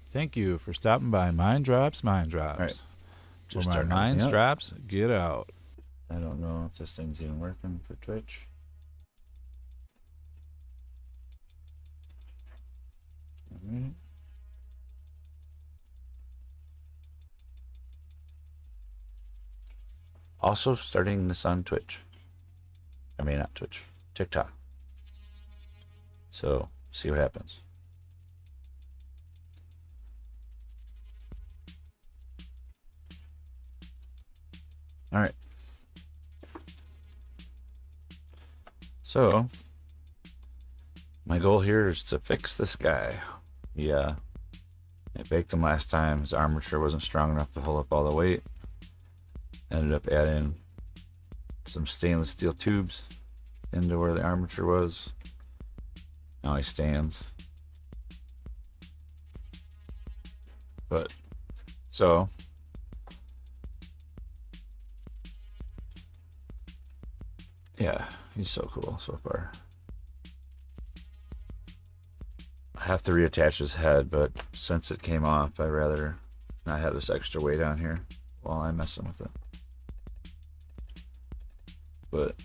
Thank you for stopping by Mind Drops, Mind Drops. All right, Where just my starting mind everything up. drops, get out. I don't know if this thing's even working for Twitch. Alright. Also starting this on Twitch. I mean, not Twitch, TikTok. So, see what happens. All right. So, my goal here is to fix this guy. Yeah. I baked him last time. His armature wasn't strong enough to hold up all the weight. Ended up adding some stainless steel tubes into where the armature was. Now he stands. But, so, yeah, he's so cool so far. I have to reattach his head, but since it came off, I'd rather not have this extra weight on here while I'm messing with it. But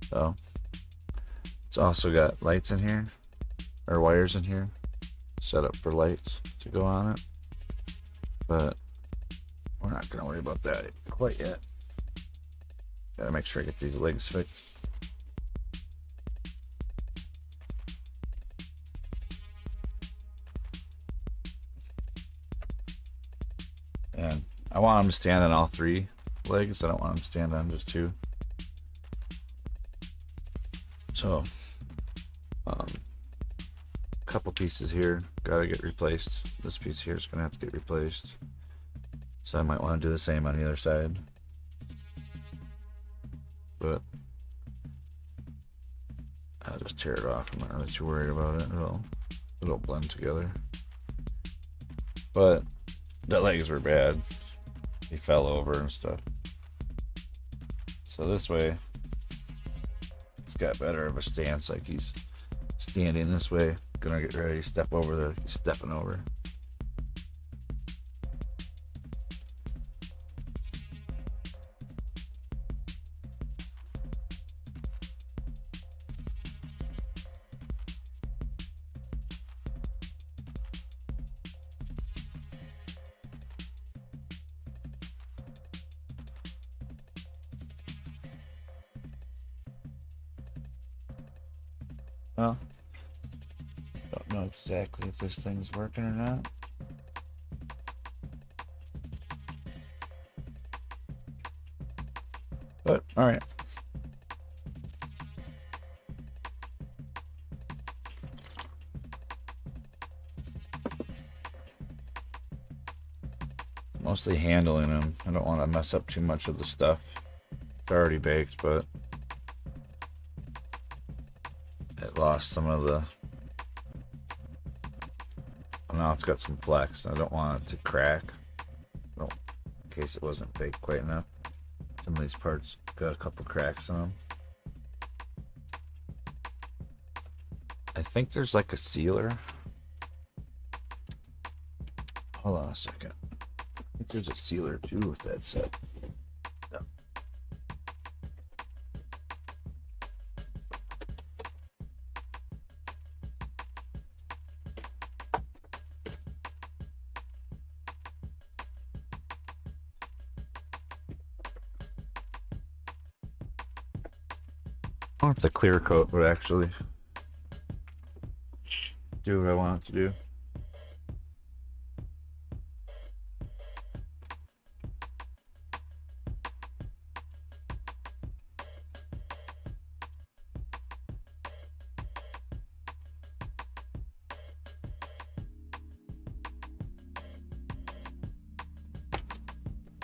so it's also got lights in here, or wires in here, set up for lights to go on it. But we're not gonna worry about that quite yet. Gotta make sure I get these legs fixed. And I want them to stand on all three legs. I don't want them to stand on just two. So, a couple pieces here gotta get replaced. This piece here is gonna have to get replaced. So I might want to do the same on the other side. But I'll just tear it off. I'm not really too worried about it. It'll blend together. But the legs were bad. He fell over and stuff. So this way, he's got better of a stance. Like he's standing this way, gonna get ready to step over there. He's stepping over. Well, don't know exactly if this thing's working or not. But, alright. Mostly handling them. I don't want to mess up too much of the stuff. It's already baked, but it lost some of the... Now it's got some flex. I don't want it to crack. Well, in case it wasn't baked quite enough. Some of these parts got a couple cracks in them. I think there's like a sealer. Hold on a second. I think there's a sealer too with that set. No. I don't know if the clear coat would actually do what I want it to do.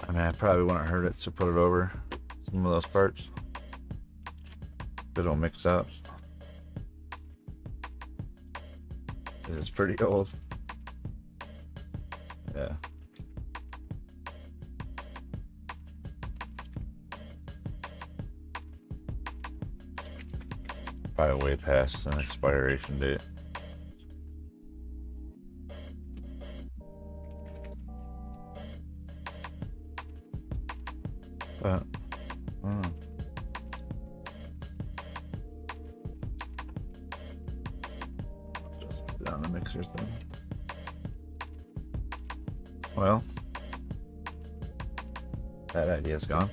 I mean, I probably wouldn't hurt it to put it over some of those parts. it'll mix up. It's pretty old. Yeah. Probably way past an expiration date. But I don't know. Just put it on the mixer thing. Well, that idea's gone.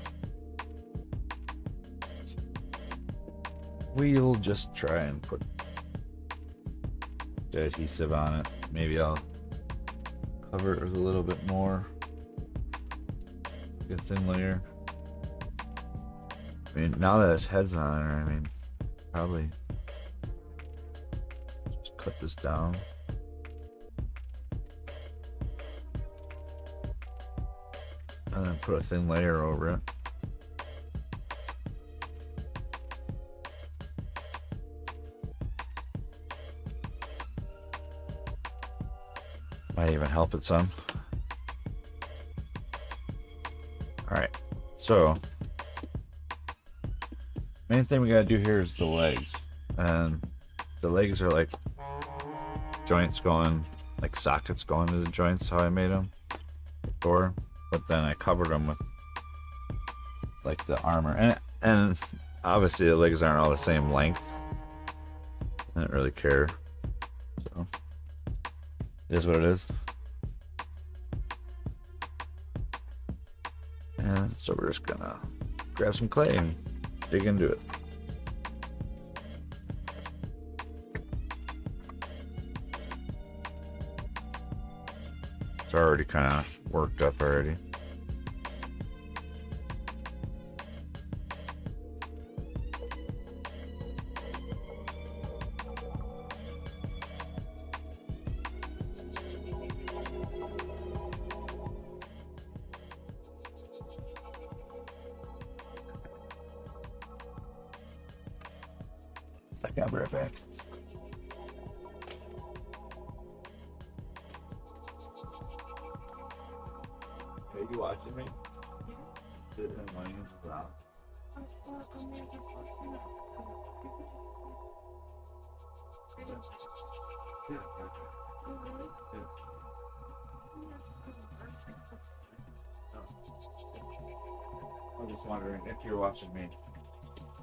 We'll just try and put the adhesive on it. Maybe I'll cover it with a little bit more, like a thin layer. I mean, now that its head's on her, I mean, probably just cut this down. And then put a thin layer over it. Might even help it some. Alright, so main thing we gotta do here is the legs. And the legs are like joints going, like sockets going to the joints, how I made them before. But then I covered them with like the armor. And obviously the legs aren't all the same length. I didn't really care. So it is what it is. And so we're just gonna grab some clay and dig into it. It's already kind of worked up already. I'll be right back. Are you watching me? Sitting in my hands around. I'm just wondering if you're watching me.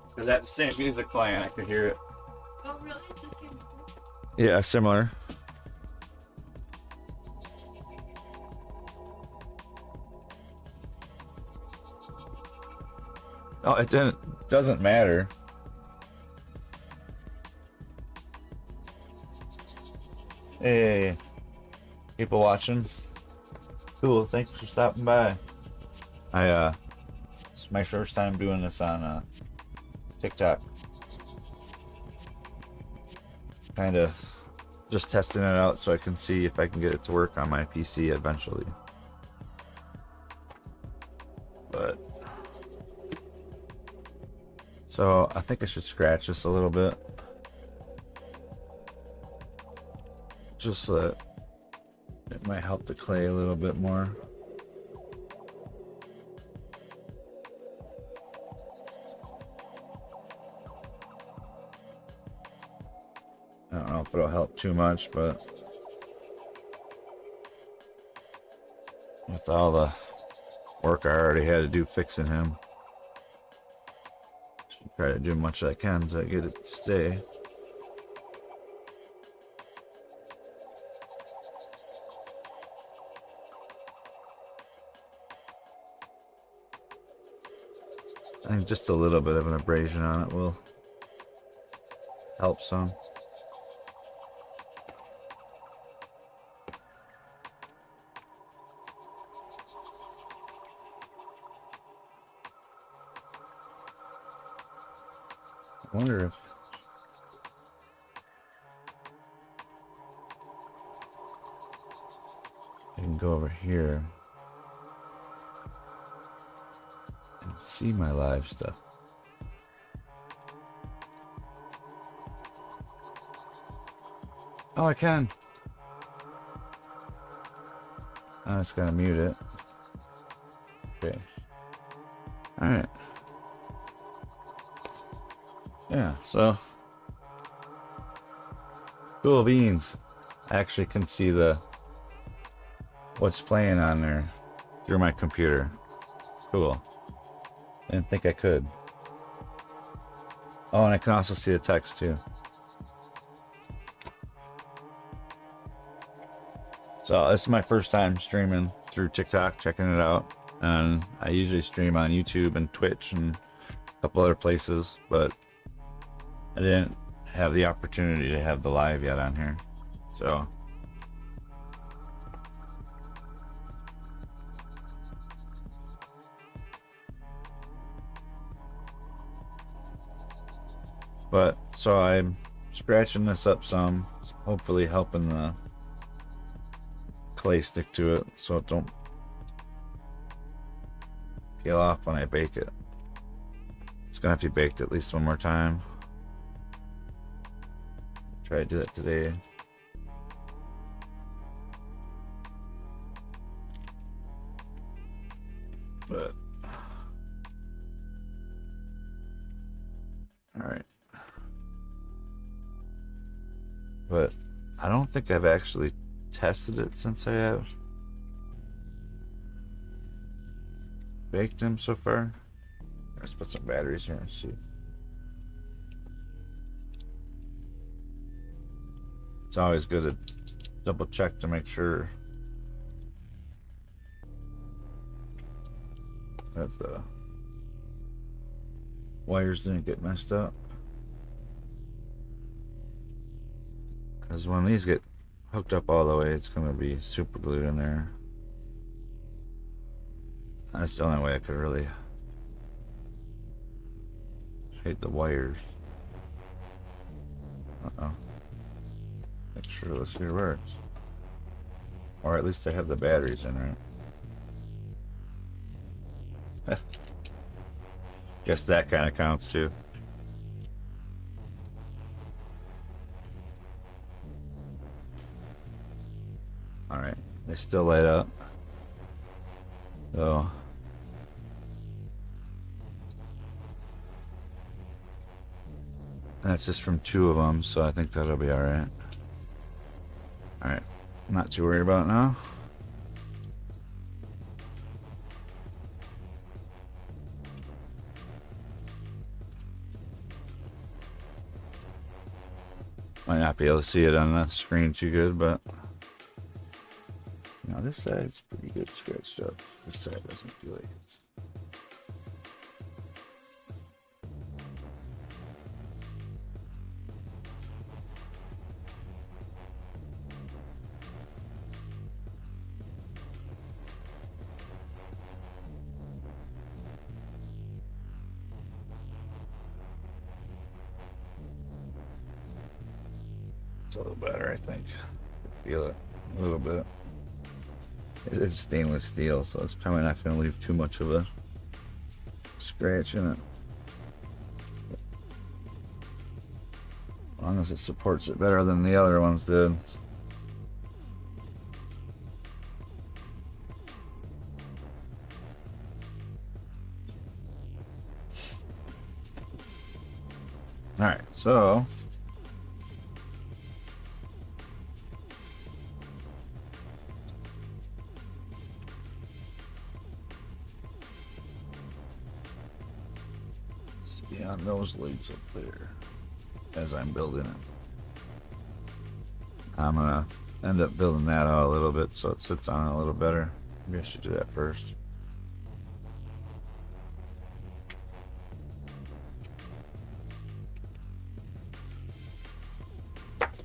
Because that same music playing, I could hear it. Oh, really? The same? Yeah, similar. Oh, it doesn't matter. Hey, people watching. Cool, thanks for stopping by. It's my first time doing this on TikTok. Kind of just testing it out so I can see if I can get it to work on my PC eventually. But so I think I should scratch this a little bit, just so that it might help the clay a little bit more. I don't know if it'll help too much, but with all the work I already had to do fixing him, should try to do as much as I can to get it to stay. I think just a little bit of an abrasion on it will help some. I wonder if I can go over here and see my live stuff. Oh, I can. I'm just gonna mute it. Okay. Alright. Yeah, so. Cool beans. I actually can see what's playing on there through my computer. Cool. Didn't think I could. Oh, and I can also see the text too. So this is my first time streaming through TikTok, checking it out. And I usually stream on YouTube and Twitch and a couple other places, but I didn't have the opportunity to have the live yet on here. So so I'm scratching this up some, hopefully helping the clay stick to it so it don't peel off when I bake it. It's gonna have to be baked at least one more time. Try to do that today. But alright. But I don't think I've actually tested it since I have baked them so far. Let's put some batteries here and see. It's always good to double check to make sure that the wires didn't get messed up. Because when these get hooked up all the way, it's going to be super glued in there. That's the only way I could really hate the wires. Uh-oh. Make sure this here works. Or at least I have the batteries in, right? Guess that kind of counts too. Alright, they still light up. So that's just from 2 of them, so I think that'll be alright. Alright, not too worried about it now. Might not be able to see it on the screen too good, but now this side's pretty good scratched up. This side doesn't feel like it's. It's a little better, I think. Feel it a little bit. It is stainless steel, so it's probably not going to leave too much of a scratch in it. As long as it supports it better than the other ones did. Alright, so on those leads up there as I'm building it. I'm gonna end up building that out a little bit so it sits on it a little better. Maybe I should do that first.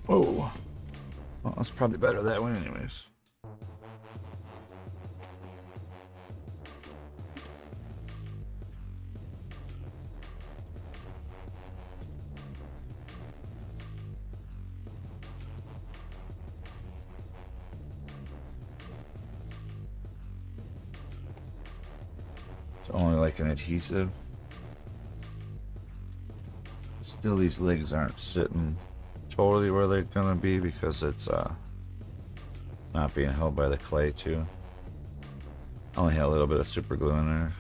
Oh, well, that's probably better that way anyways. It's only like an adhesive. Still, these legs aren't sitting totally where they're gonna be because it's not being held by the clay too. I only had a little bit of super glue in there.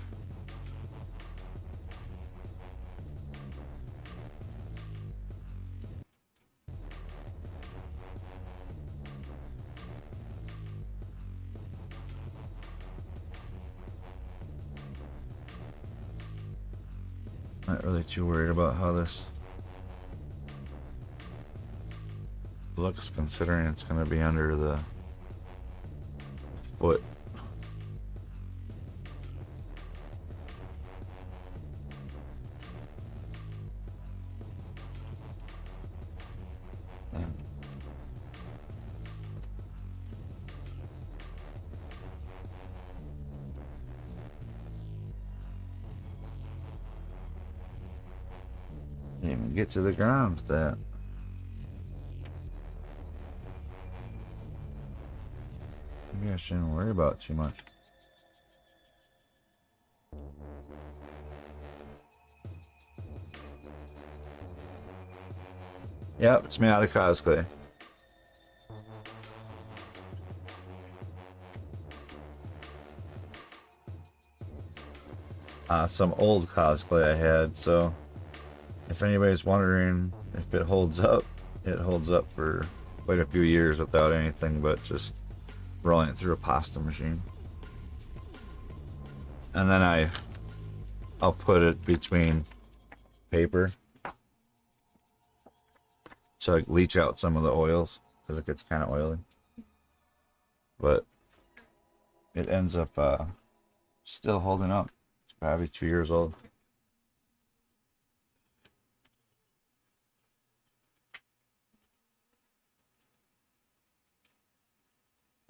Not really too worried about how this looks, considering it's going to be under the foot. Didn't even get to the ground with that. Maybe I shouldn't worry about it too much. Yep, it's made out of cosplay. Some old cosplay I had, so if anybody's wondering if it holds up for quite a few years without anything but just rolling it through a pasta machine. And then I'll put it between paper to like leach out some of the oils because it gets kind of oily. But it ends up still holding up. It's probably 2 years old.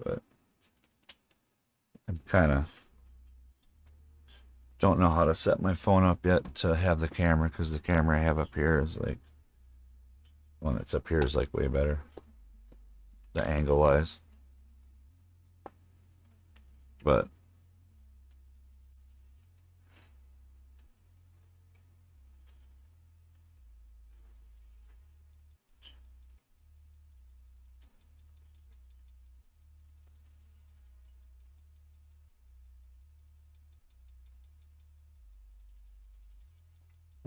But I'm kind of don't know how to set my phone up yet to have the camera, because the camera I have up here is like one that's up here is like way better, the angle wise. But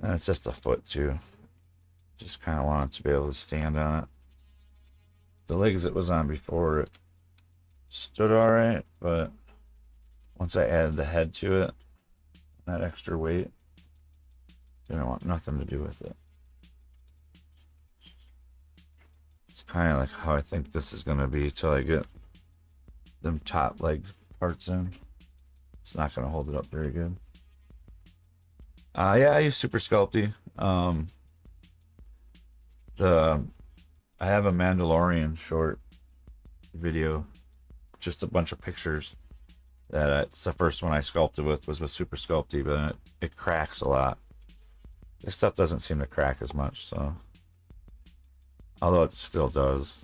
and it's just a foot too. Just kind of wanted to be able to stand on it. The legs it was on before, it stood alright, but once I added the head to it, that extra weight, didn't want nothing to do with it. It's kind of like how I think this is going to be till I get them top legs parts in. It's not going to hold it up very good. Yeah, I use Super Sculpty. I have a Mandalorian short video, just a bunch of pictures. It's the first one I sculpted with was with Super Sculpty, but it cracks a lot. This stuff doesn't seem to crack as much, so although it still does,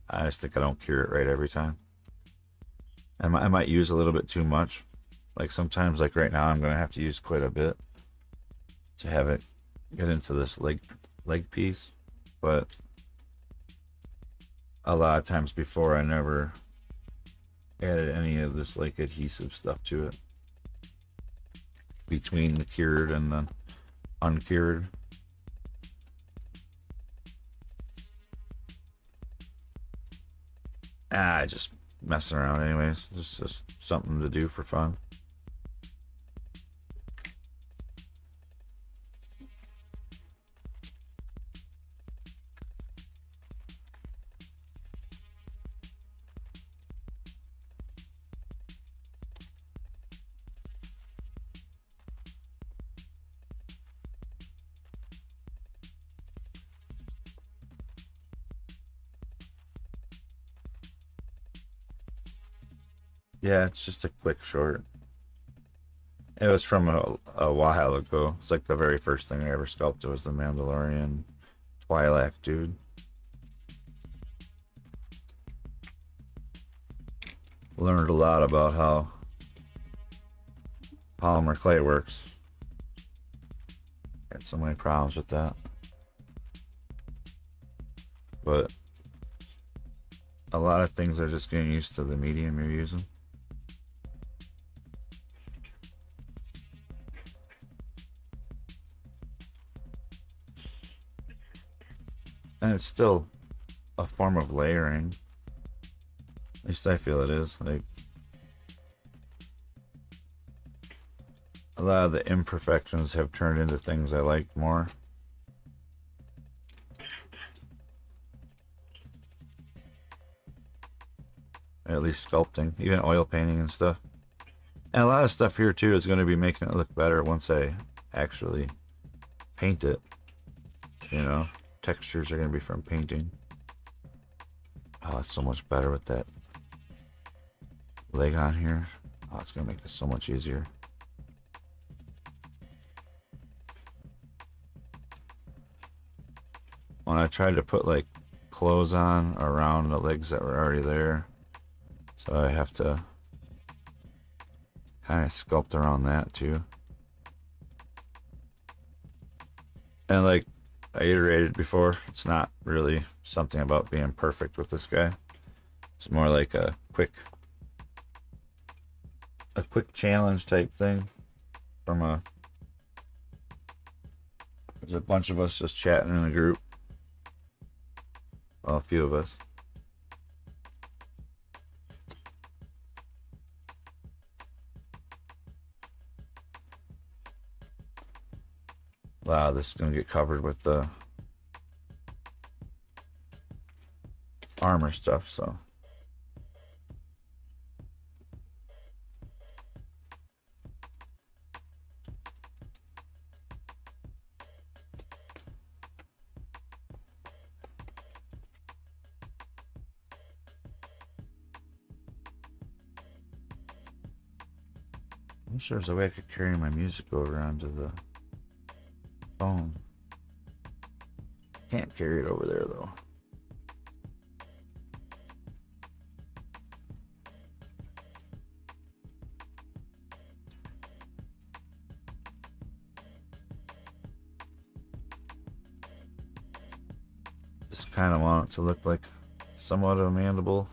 I just think I don't cure it right every time. I might use a little bit too much. Like sometimes, like right now, I'm gonna have to use quite a bit to have it get into this leg piece, but a lot of times before I never added any of this like adhesive stuff to it between the cured and the uncured. Just messing around anyways. It's just something to do for fun. Yeah, it's just a quick short. It was from a while ago. It's like the very first thing I ever sculpted was the Mandalorian Twi'lek dude. Learned a lot about how polymer clay works. Had so many problems with that. but a lot of things are just getting used to the medium you're using. And it's still a form of layering. At least I feel it is. Like, a lot of the imperfections have turned into things I like more. At least sculpting, even oil painting and stuff. And a lot of stuff here too is going to be making it look better once I actually paint it. You know, textures are going to be from painting. Oh, it's so much better with that leg on here. Oh, it's going to make this so much easier. When I tried to put like clothes on around the legs that were already there, so I have to kind of sculpt around that too. And like I iterated before, it's not really something about being perfect with this guy. It's more like a quick challenge type thing from there's a bunch of us just chatting in a group. Well, a few of us. Wow, this is going to get covered with the armor stuff, so. I'm sure there's a way I could carry my music over onto the phone. Can't carry it over there though. Just kind of want it to look like somewhat of a mandible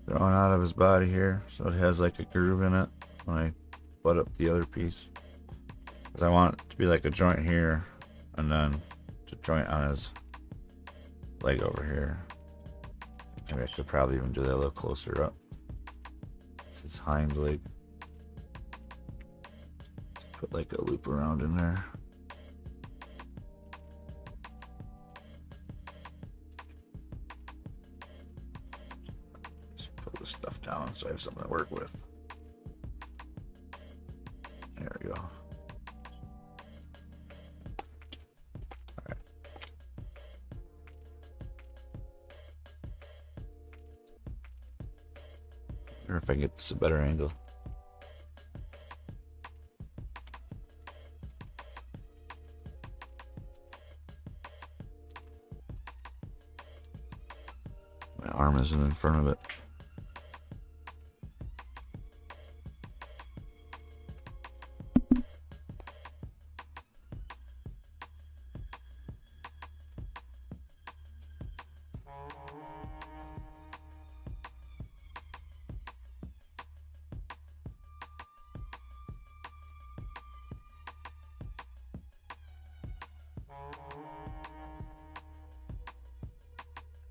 growing out of his body here, so it has like a groove in it when I butt up the other piece. Because I want it to be like a joint here, and then to joint on his leg over here. Maybe I could probably even do that a little closer up. It's his hind leg. Put like a loop around in there. Just put this stuff down so I have something to work with. There we go. Alright. I wonder if I can get this a better angle. My arm isn't in front of it.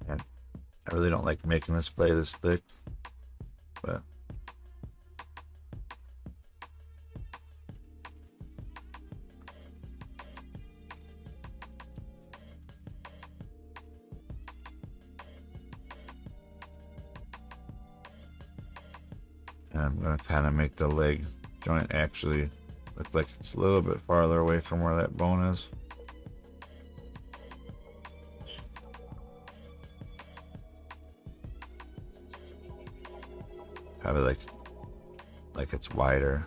And I really don't like making this play this thick, but and I'm going to kind of make the leg joint actually look like it's a little bit farther away from where that bone is. Probably like it's wider.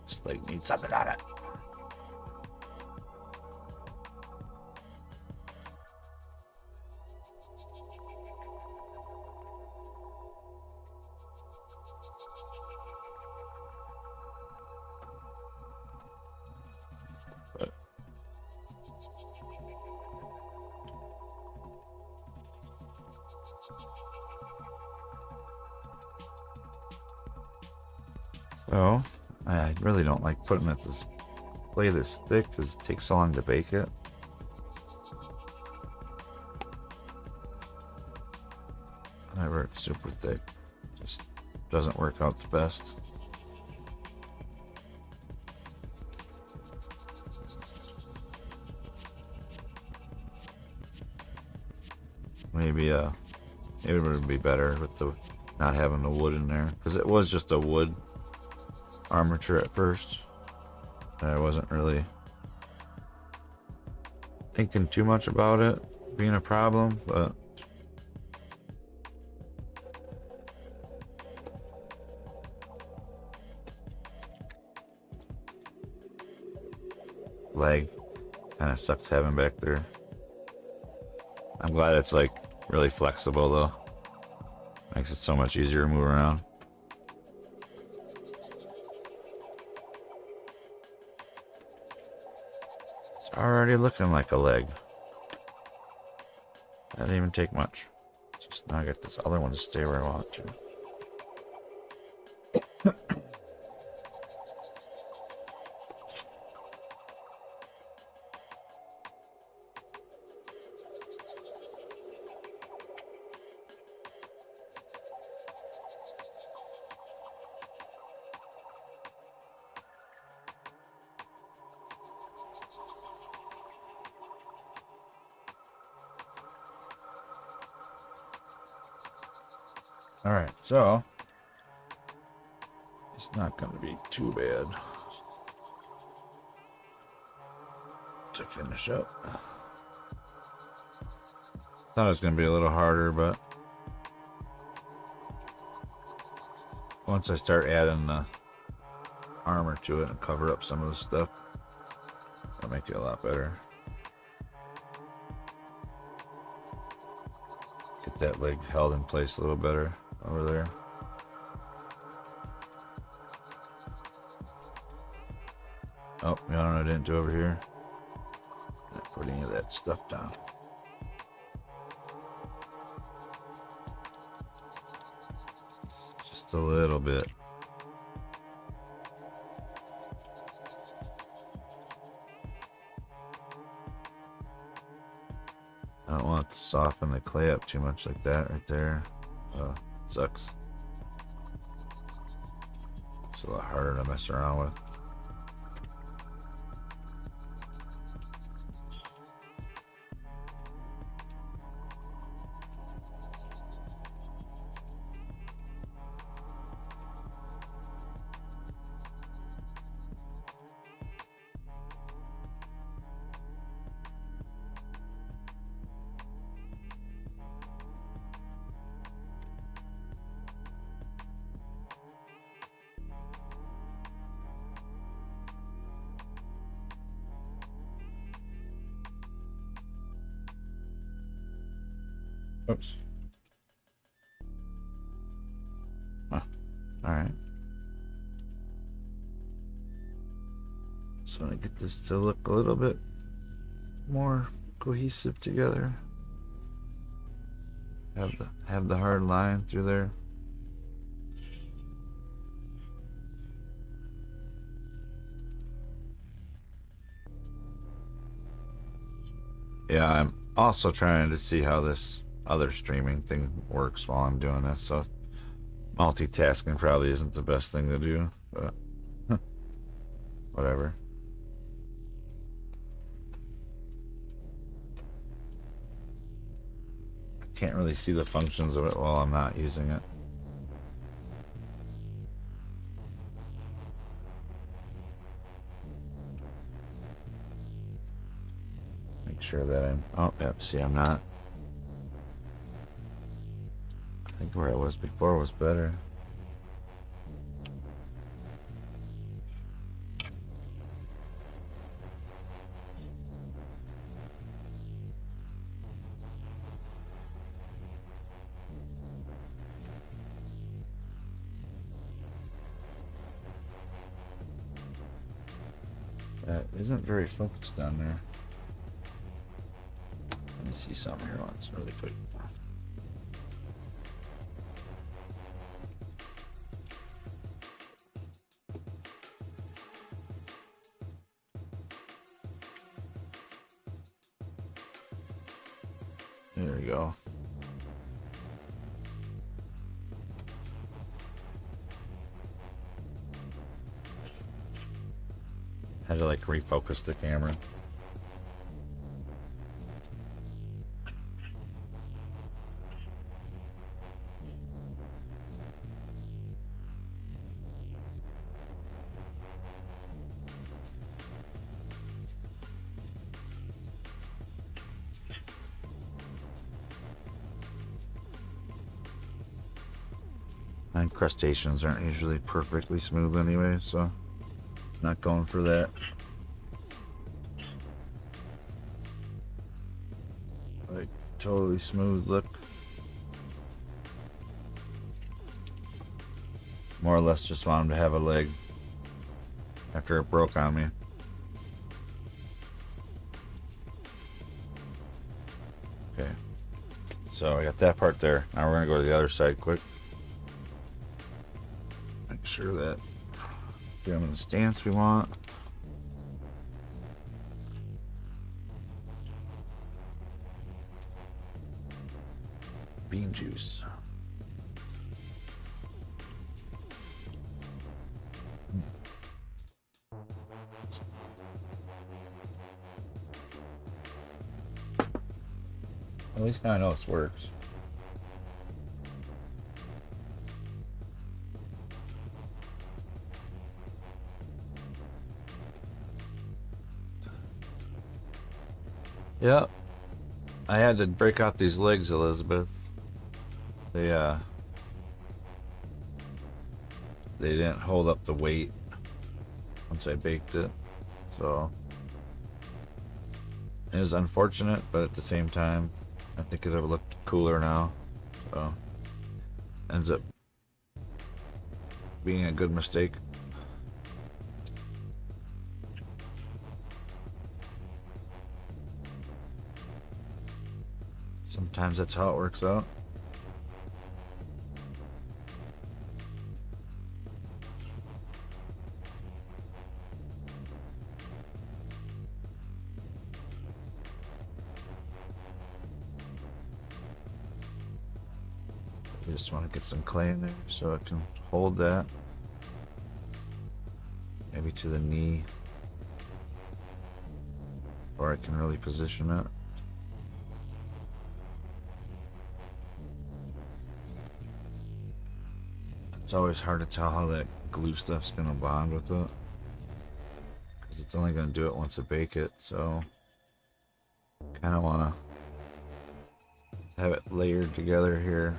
Just like need something on it. So, I really don't like putting it this plate this thick because it takes so long to bake it. Whenever it's super thick, just doesn't work out the best. Maybe it would be better with the not having the wood in there, because it was just a wood armature at first. I wasn't really thinking too much about it being a problem, but leg kind of sucks having back there. I'm glad it's like really flexible though. Makes it so much easier to move around. It's already looking like a leg. That didn't even take much. Just now I got this other one to stay where I want it to. Alright, so it's not going to be too bad to finish up. Thought it was going to be a little harder, but once I start adding the armor to it and cover up some of the stuff, it'll make it a lot better. Get that leg held in place a little better over there. Oh, you know what I didn't do over here? Not put any of that stuff down. Just a little bit. I don't want to soften the clay up too much like that right there. Sucks. It's a lot harder to mess around with. Oops. Huh. Alright. So I get this to look a little bit more cohesive together. Have the hard line through there. Yeah, I'm also trying to see how this other streaming thing works while I'm doing this, so multitasking probably isn't the best thing to do, but whatever. I can't really see the functions of it while I'm not using it. Make sure that I'm, oh, yep, see I'm not. I think where I was before was better. That isn't very focused down there. Let me see something here once really quick. There we go. Had to like refocus the camera. And crustaceans aren't usually perfectly smooth anyway, so not going for that. Like totally smooth look. More or less just want him to have a leg after it broke on me. Okay, so I got that part there. Now we're gonna go to the other side quick. Make sure that get him in the stance we want. Bean juice. At least now I know this works. Yep. I had to break out these legs, Elizabeth. They didn't hold up the weight once I baked it. So it was unfortunate, but at the same time, I think it would have looked cooler now. So ends up being a good mistake. Sometimes that's how it works out. You just want to get some clay in there so it can hold that. Maybe to the knee, or I can really position it. It's always hard to tell how that glue stuff's gonna bond with it, because it's only gonna do it once I bake it, so kind of want to have it layered together here.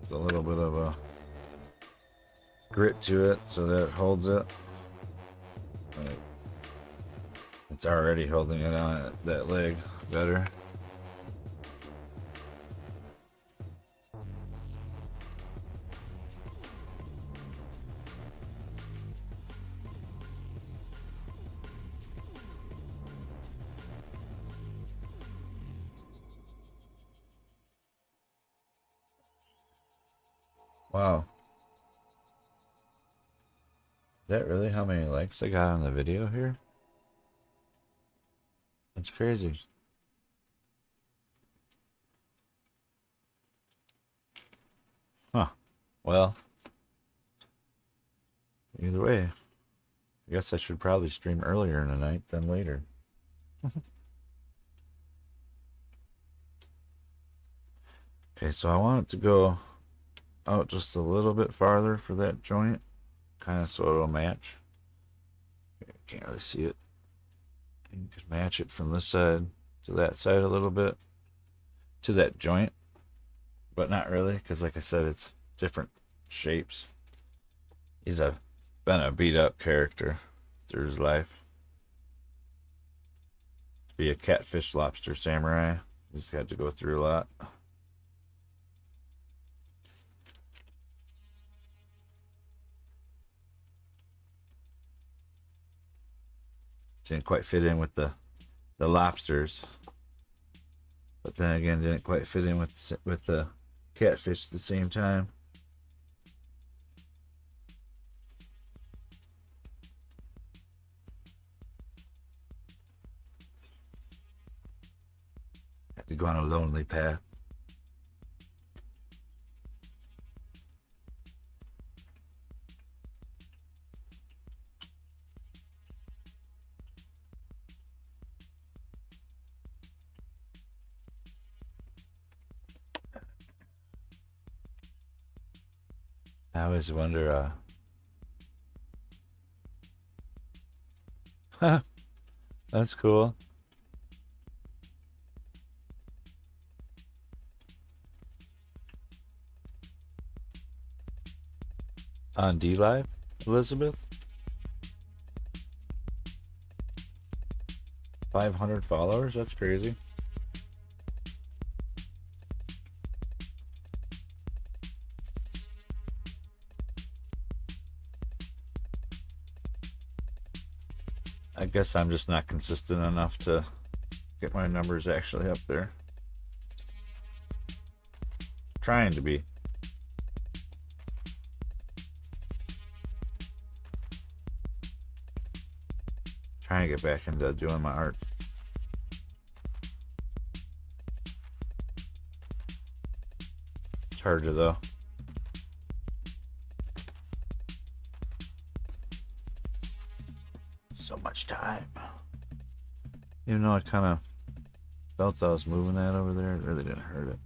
There's a little bit of a grit to it so that it holds it. Like, it's already holding it on that leg better. Wow. Is that really how many likes I got on the video here? That's crazy. Huh. Well, either way, I guess I should probably stream earlier in the night than later. Okay, so I want it to go out just a little bit farther for that joint, kind of so it'll match. Can't really see it. You can match it from this side to that side a little bit to that joint, but not really, because like I said, it's different shapes. He's been a beat up character through his life. To be a catfish-lobster samurai, he's had to go through a lot. Didn't quite fit in with the lobsters, but then again didn't quite fit in with the catfish at the same time. Had to go on a lonely path. I always wonder, that's cool. On D Live, Elizabeth? 500 followers? That's crazy. I guess I'm just not consistent enough to get my numbers actually up there. Trying to be. Trying to get back into doing my art. It's harder though. So much time. Even though I kind of felt I was moving that over there, it really didn't hurt it.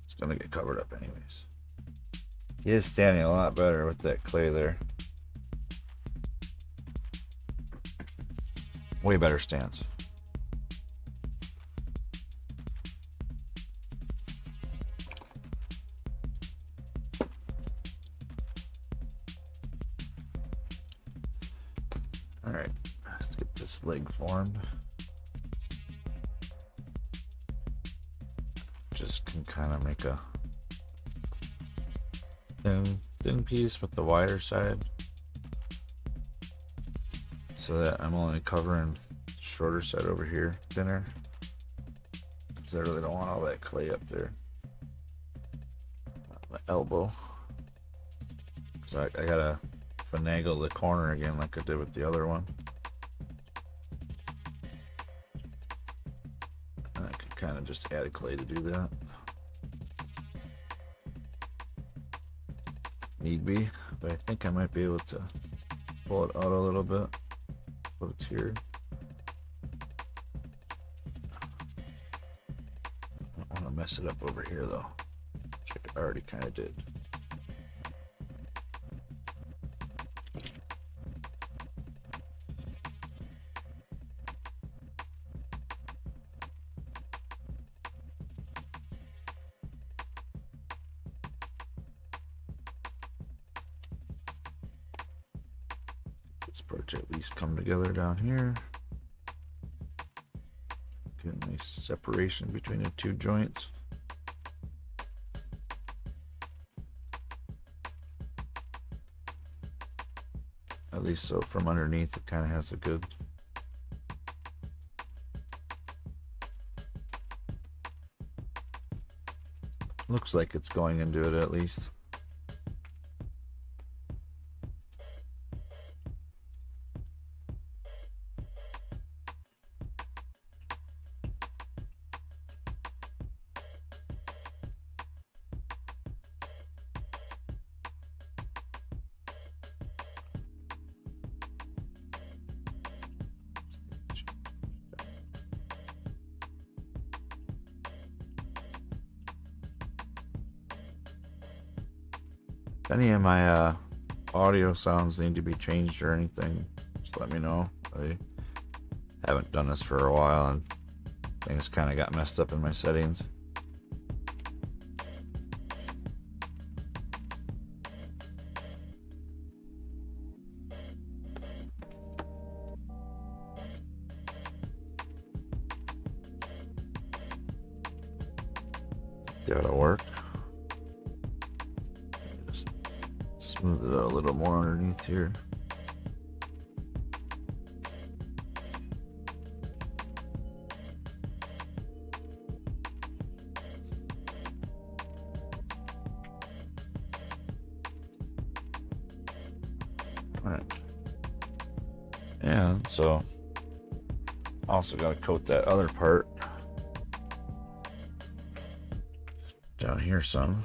It's gonna get covered up anyways. He is standing a lot better with that clay there. Way better stance. All right, let's get this leg formed. Just can kind of make a thin piece with the wider side, so that I'm only covering the shorter side over here thinner, because I really don't want all that clay up there. My elbow, because I gotta finagle the corner again like I did with the other one. And I could kind of just add a clay to do that. Need be, but I think I might be able to pull it out a little bit. But it's here. I don't want to mess it up over here though, which I already kind of did. This part to at least come together down here. Get a nice separation between the two joints. At least so from underneath it kind of has a good looks like it's going into it at least. If any of my audio sounds need to be changed or anything, just let me know. I haven't done this for a while and things kind of got messed up in my settings. That'll work. Just smooth it out a little more underneath here. All right. And so also got to coat that other part Down here some.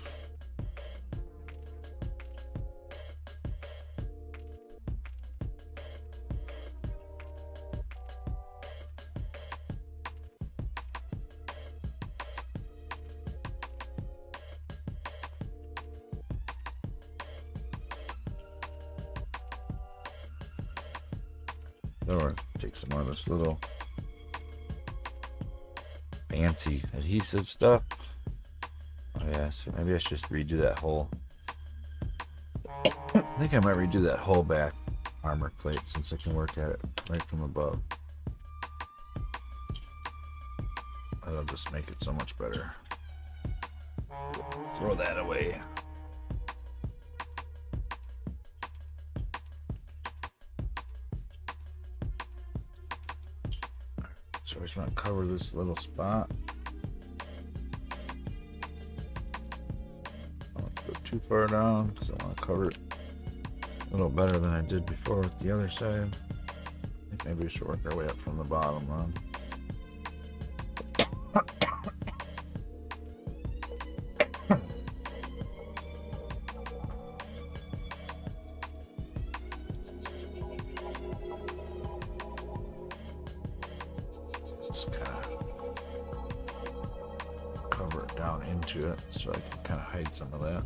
Or take some more of this little fancy adhesive stuff. Oh yeah, so maybe I should just redo that whole. I think I might redo that whole back armor plate since I can work at it right from above. That'll just make it so much better. Throw that away. So I just want to cover this little spot. I don't want to go too far down because I want to cover it a little better than I did before with the other side. I think maybe we should work our way up from the bottom then. Just kind of cover it down into it so I can kind of hide some of that.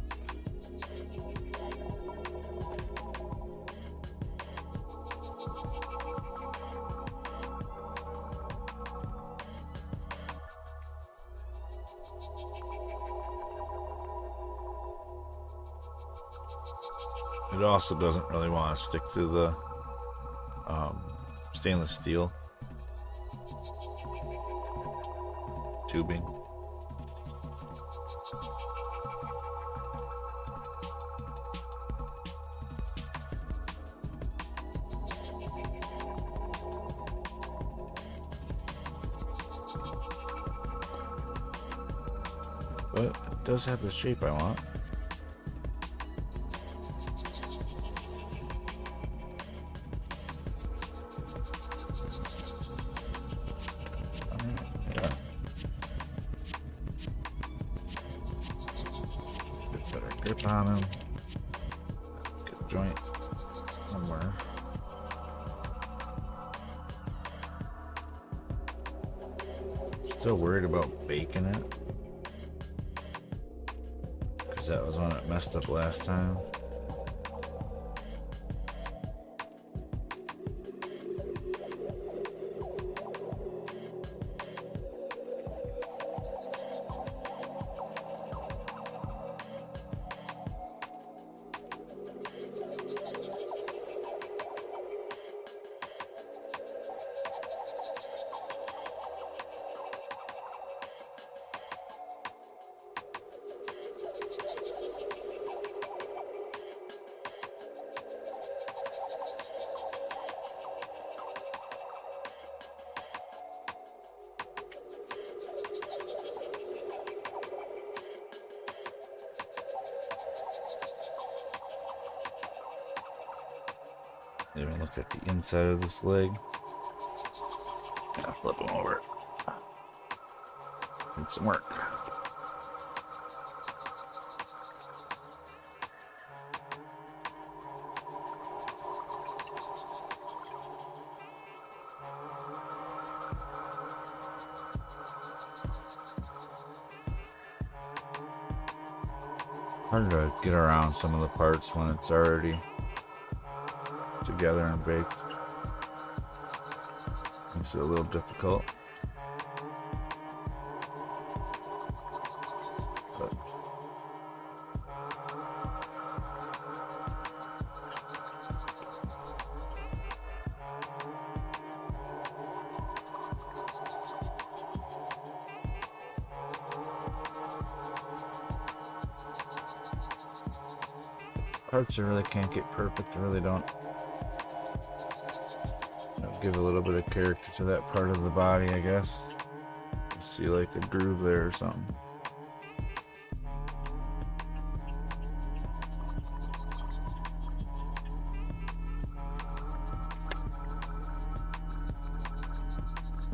It also doesn't really want to stick to the stainless steel tubing. But it does have the shape I want. Yeah. Get better grip on him. Good joint somewhere. Still worried about baking it, because that was when it messed up last time. Even looked at the inside of this leg. I'll flip him over. Need some work. Hard to get around some of the parts when it's already together and baked. Makes it a little difficult. But parts I really can't get perfect. I really don't. Give a little bit of character to that part of the body, I guess. See like a groove there or something.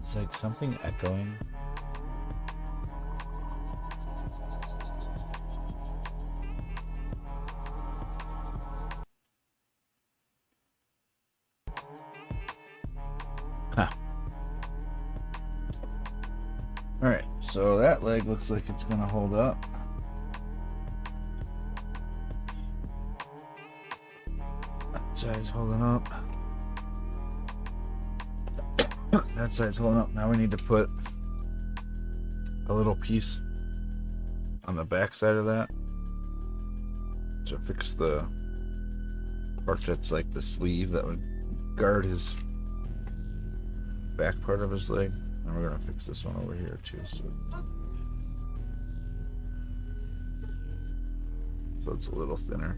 It's like something echoing. So that leg looks like it's gonna hold up. That side's holding up. That side's holding up. Now we need to put a little piece on the back side of that to fix the part that's like the sleeve that would guard his back part of his leg. And we're gonna fix this one over here too, so it's a little thinner.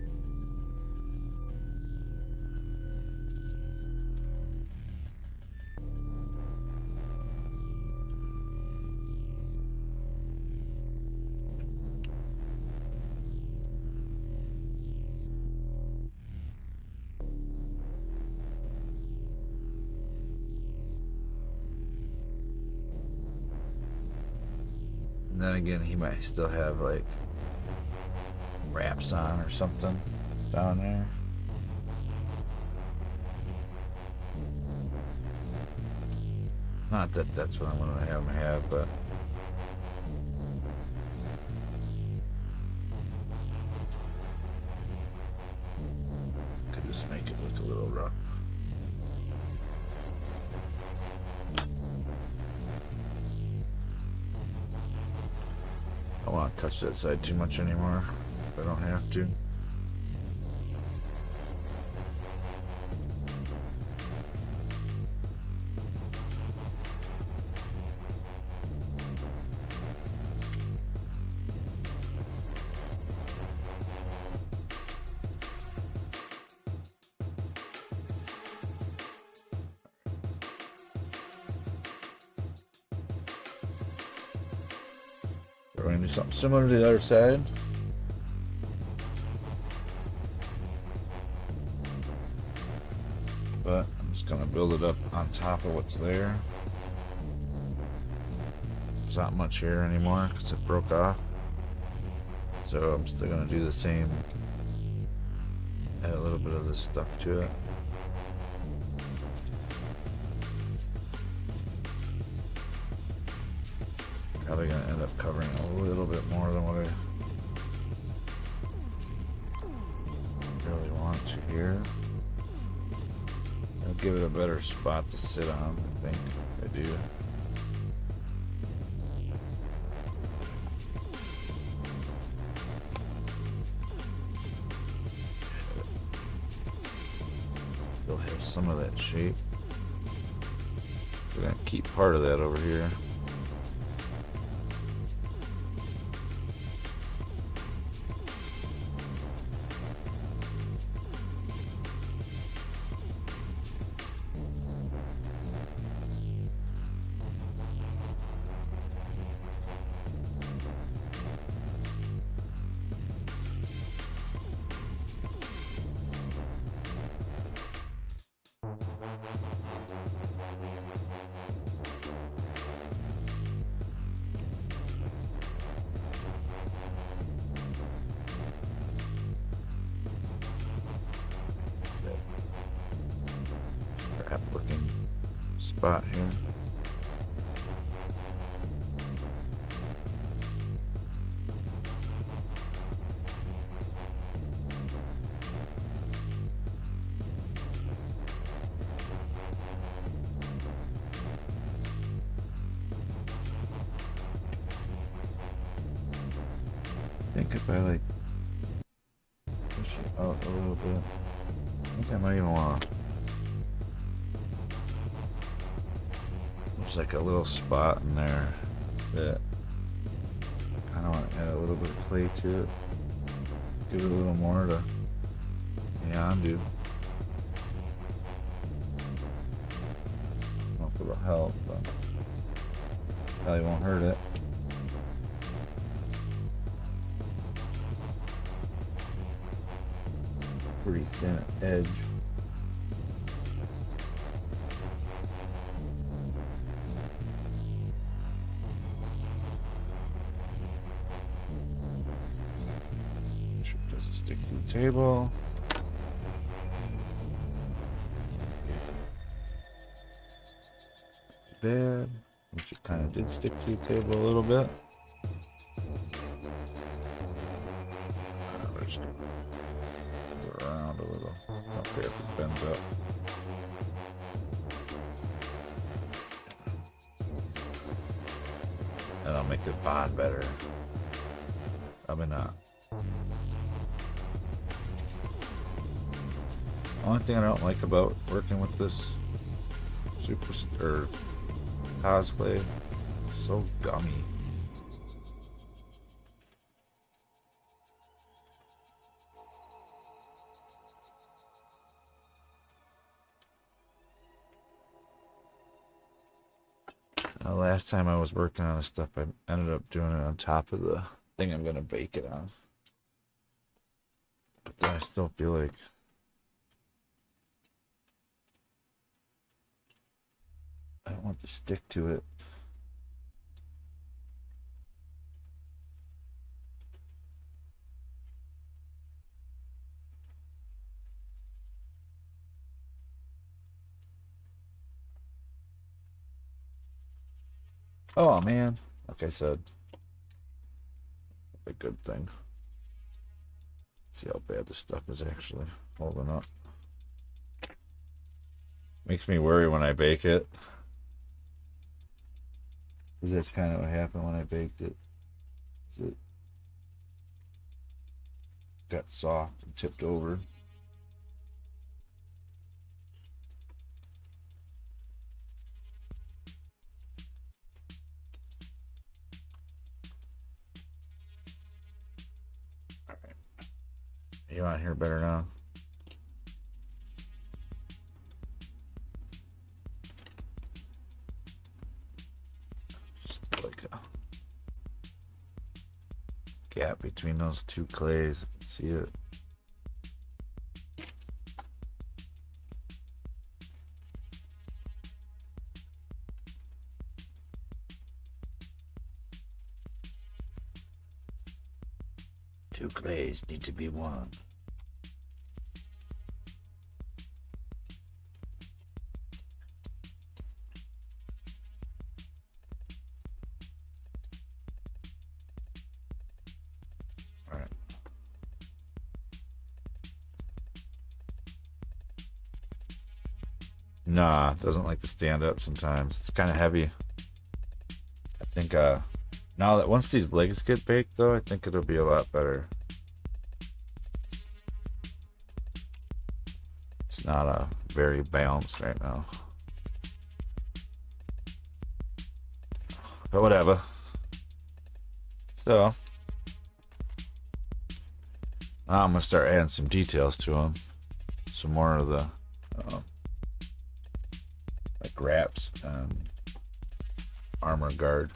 And then again, he might still have like wraps on or something down there. Not that that's what I'm gonna have him have, but could just make it look a little rough. I don't want to touch that side too much anymore if I don't have to. We're going to do something similar to the other side. But I'm just going to build it up on top of what's there. There's not much here anymore because it broke off. So I'm still going to do the same. Add a little bit of this stuff to it. Probably gonna end up covering a little bit more than what I really want to here. I'll give it a better spot to sit on, I think, if I do. Still have some of that shape. We're gonna keep part of that over here. Looking spot here. I think if I like push it out a little bit, I think I might even want to. There's like a little spot in there that I kind of want to add a little bit of clay to it. Give it a little more to hang on to. I don't know if it'll help, but probably won't hurt it. Pretty thin edge. Doesn't stick to the table. Bad. which it kind of did stick to the table a little bit. Just go around a little. Don't care if it bends up. And I'll make it bond better. Probably not. Only thing I don't like about working with this super or cosplay, it's so gummy. Last time I was working on this stuff, I ended up doing it on top of the thing I'm gonna bake it on. But then I still feel like I don't want to stick to it. Oh man, like I said, a good thing. Let's see how bad this stuff is actually holding up. Makes me worry when I bake it. Because that's kind of what happened when I baked it. It got soft and tipped over. Alright. You on here better now? Like a gap between those two clays. I can see it. Two clays need to be one. Nah, doesn't like to stand up sometimes. It's kind of heavy. I think now that once these legs get baked though, I think it'll be a lot better. It's not very balanced right now. But whatever. So now I'm gonna start adding some details to them. Some more of the like wraps and armor guard.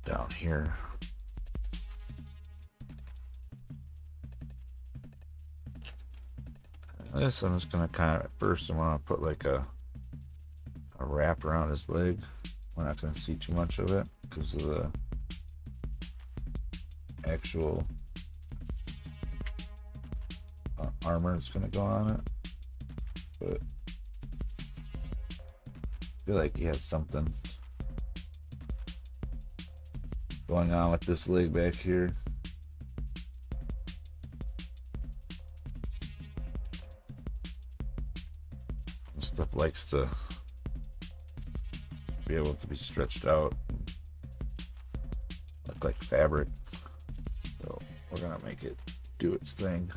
Down here. This I'm just gonna kind of, at first I want to put like a wrap around his leg. We're not gonna see too much of it because of the actual armor that's gonna go on it. But I feel like he has something going on with this leg back here. This stuff likes to be able to be stretched out and look like fabric. So we're gonna make it do its thing.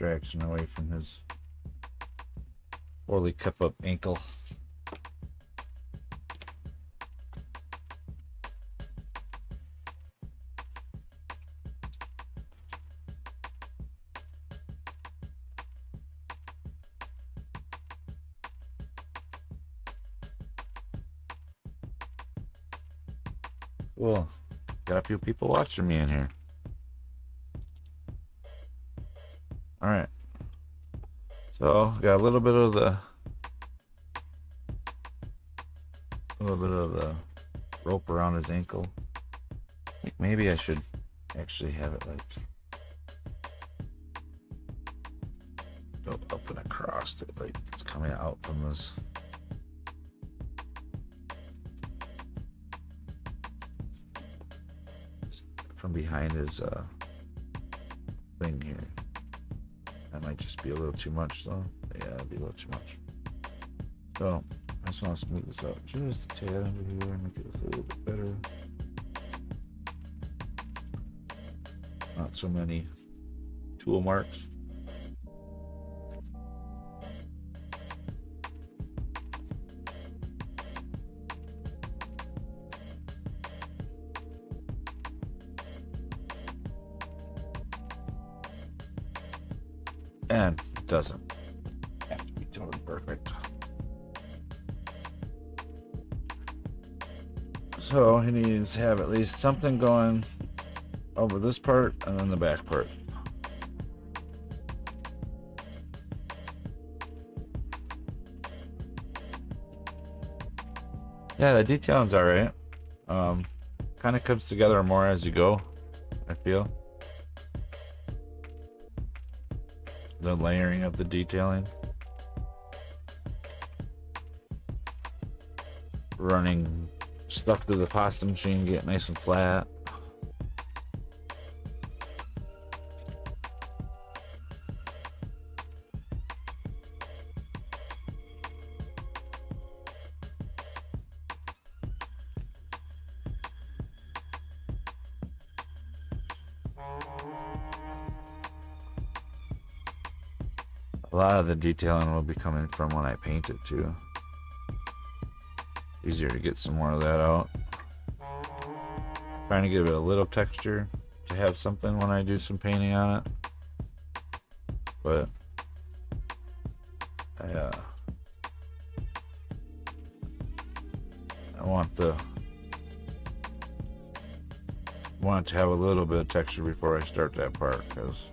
distraction away from his poorly kept up ankle. Cool. Got a few people watching me in here. Alright. So, got a little bit of the rope around his ankle. I think maybe I should actually have it like go up and across it, like it's coming out from this. From behind his thing here. That might just be a little too much though. Yeah, it'd be a little too much. So I just want to smooth this out just a tad under here and make it a little bit better. Not so many tool marks. And it doesn't have to be totally perfect. So he needs to have at least something going over this part and then the back part. Yeah, the detailing's alright. Kind of comes together more as you go, I feel. The layering of the detailing. Running stuff through the pasta machine, get nice and flat. A lot of the detailing will be coming from when I paint it too. Easier to get some more of that out. Trying to give it a little texture to have something when I do some painting on it. But I want it to have a little bit of texture before I start that part, because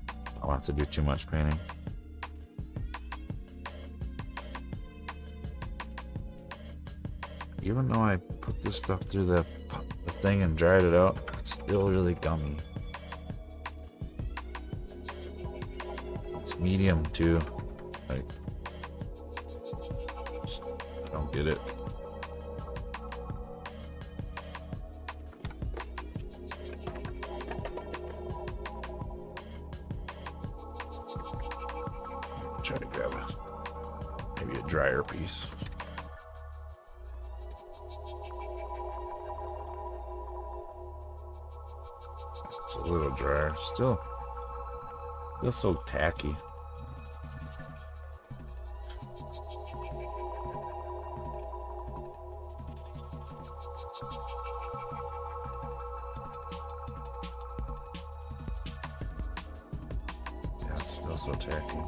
I don't want to do too much painting. Even though I put this stuff through the thing and dried it out, it's still really gummy. It's medium too. Like, I don't get it. Try to grab maybe a drier piece. It's a little drier. Still feels so tacky. Yeah, it's still so tacky.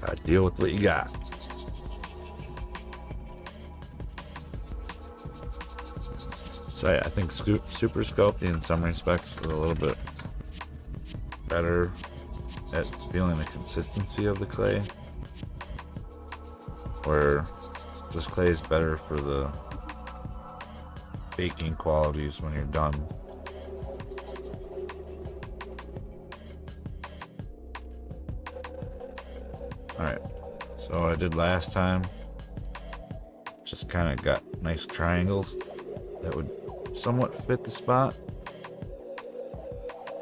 Gotta deal with what you got. So I think Super Sculpting in some respects is a little bit better at feeling the consistency of the clay, where this clay is better for the baking qualities when you're done. Alright, so I did last time, just kind of got nice triangles that would somewhat fit the spot.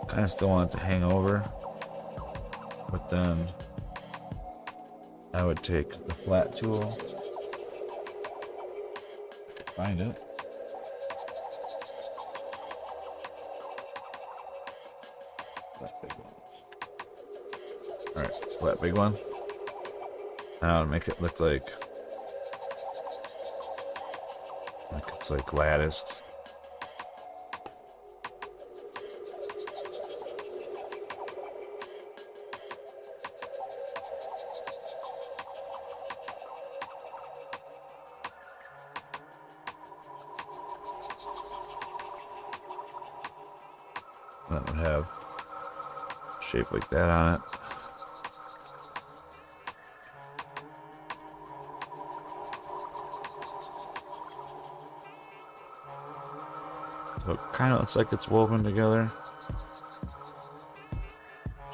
Kind of still want it to hang over, but then I would take the flat tool Find it. That big one. Alright, that big one. Now to make it look like it's like latticed. That would have shape like that on it. So it kind of looks like it's woven together.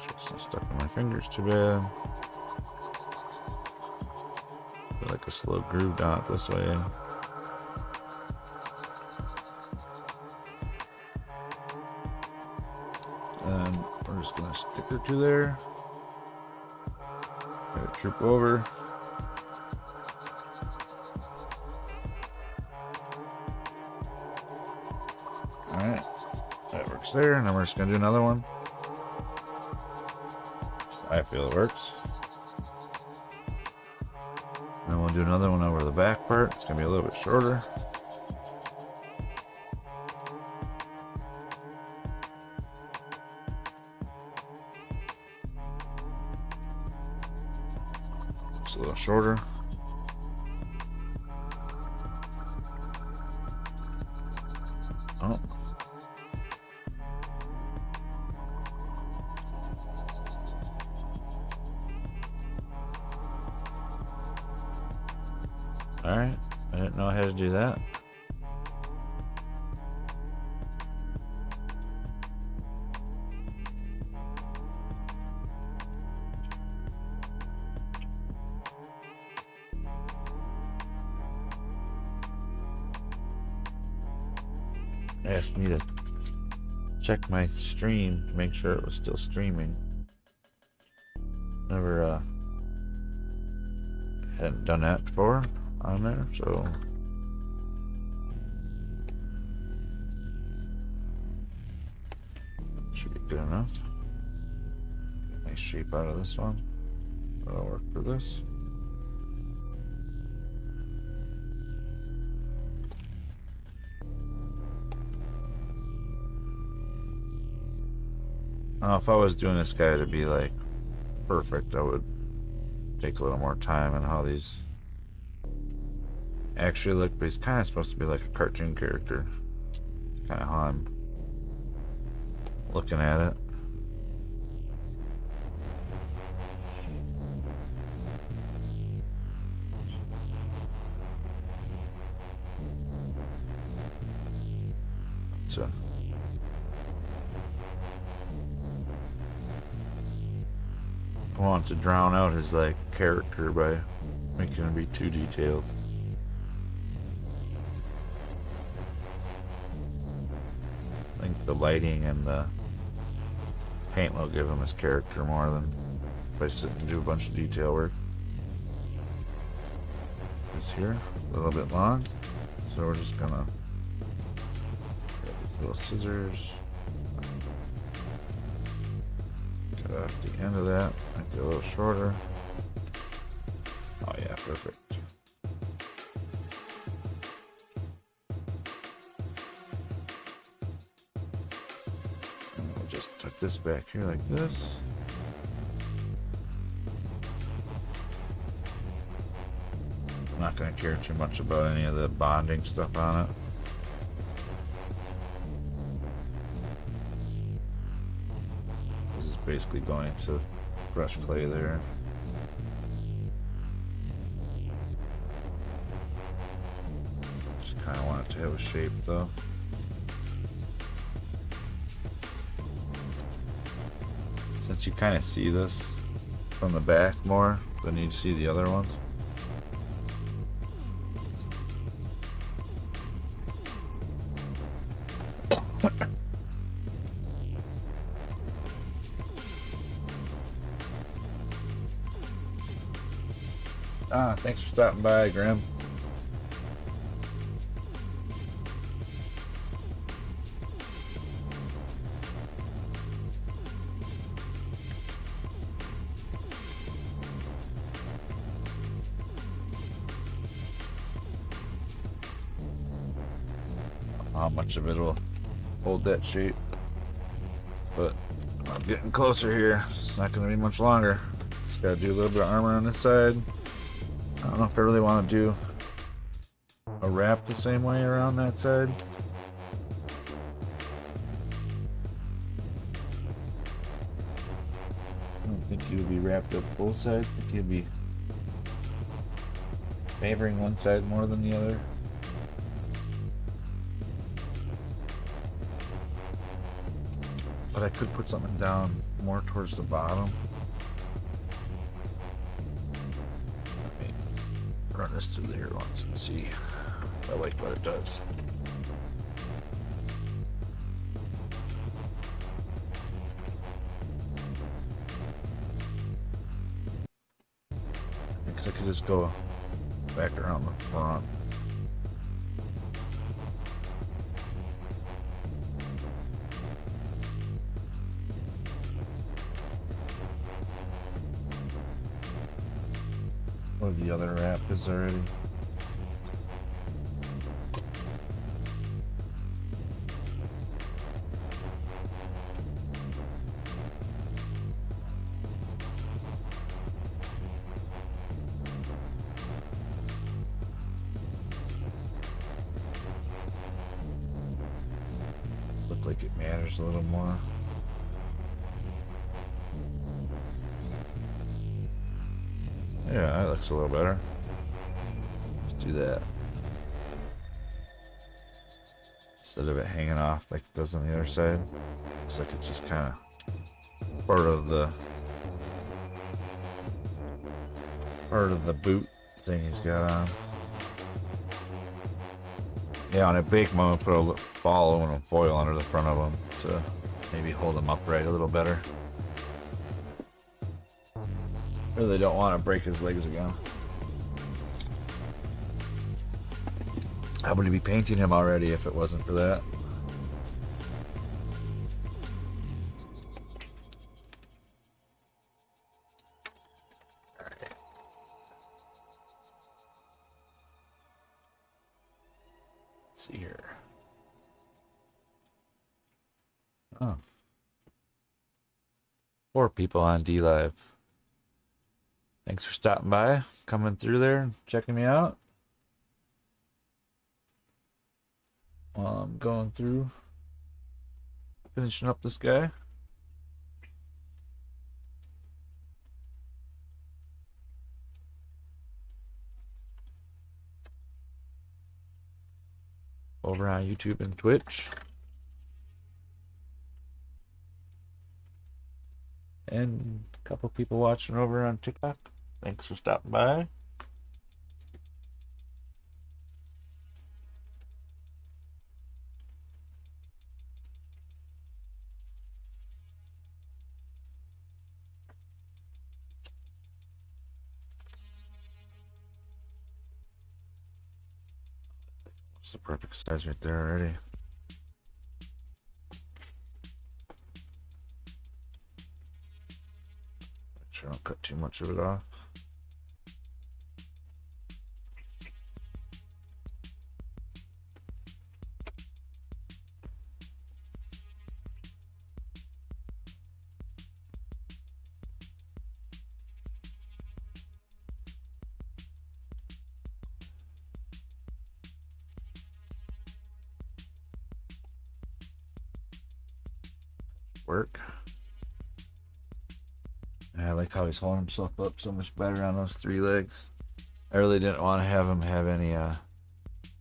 Just not stuck in my fingers too bad. Feel like a slow groove down it this way. And we're just gonna stick her to there. Let it troop over. Alright, that works there, and then we're just gonna do another one. I feel it works. Then we'll do another one over the back part. It's gonna be a little bit shorter. Just a little shorter. Oh. Alright, I didn't know I had to do that. Asked me to check my stream to make sure it was still streaming. Never hadn't done that before on there, so should be good enough. Nice shape out of this one. That'll work for this. If I was doing this guy to be like perfect, I would take a little more time on how these actually look, but he's kind of supposed to be like a cartoon character. It's kind of how I'm looking at it. So I want to drown out his like character by making him be too detailed. I think the lighting and the paint will give him his character more than if I sit and do a bunch of detail work. This here, a little bit long, so we're just gonna get these little scissors. Cut off the end of that, make it a little shorter. Oh yeah, perfect. And we'll just tuck this back here like this. I'm not going to care too much about any of the bonding stuff on it. This is basically going to brush clay there. Just kind of want it to have a shape though. Since you kind of see this from the back more than you see the other ones. Thanks for stopping by, Grim. how much of it will hold that shape. But I'm getting closer here. It's not going to be much longer. Just got to do a little bit of armor on this side. I don't know if I really want to do a wrap the same way around that side. I don't think he'll be wrapped up both sides. I think he'll be favoring one side more than the other. But I could put something down more towards the bottom. Let me run this through here once and see if I like what it does. Because I could just go back around the front. Or the other wrap is already. Look like it matters a little more. Yeah, that looks a little better. Let's do that. Instead of it hanging off like it does on the other side. Looks like it's just kind of part of the boot thing he's got on. Yeah, on a bake mode, put a ball of aluminum foil under the front of them to maybe hold them upright a little better. Really don't want to break his legs again. I would be painting him already if it wasn't for that. Alright. Let's see here. Oh. 4 people on D Live. Thanks for stopping by, coming through there, checking me out. While I'm going through, finishing up this guy. Over on YouTube and Twitch. And a couple people watching over on TikTok. Thanks for stopping by. It's the perfect size right there already. Make sure I don't cut too much of it off. Work. I like how he's holding himself up so much better on those 3 legs. I really didn't want to have him have any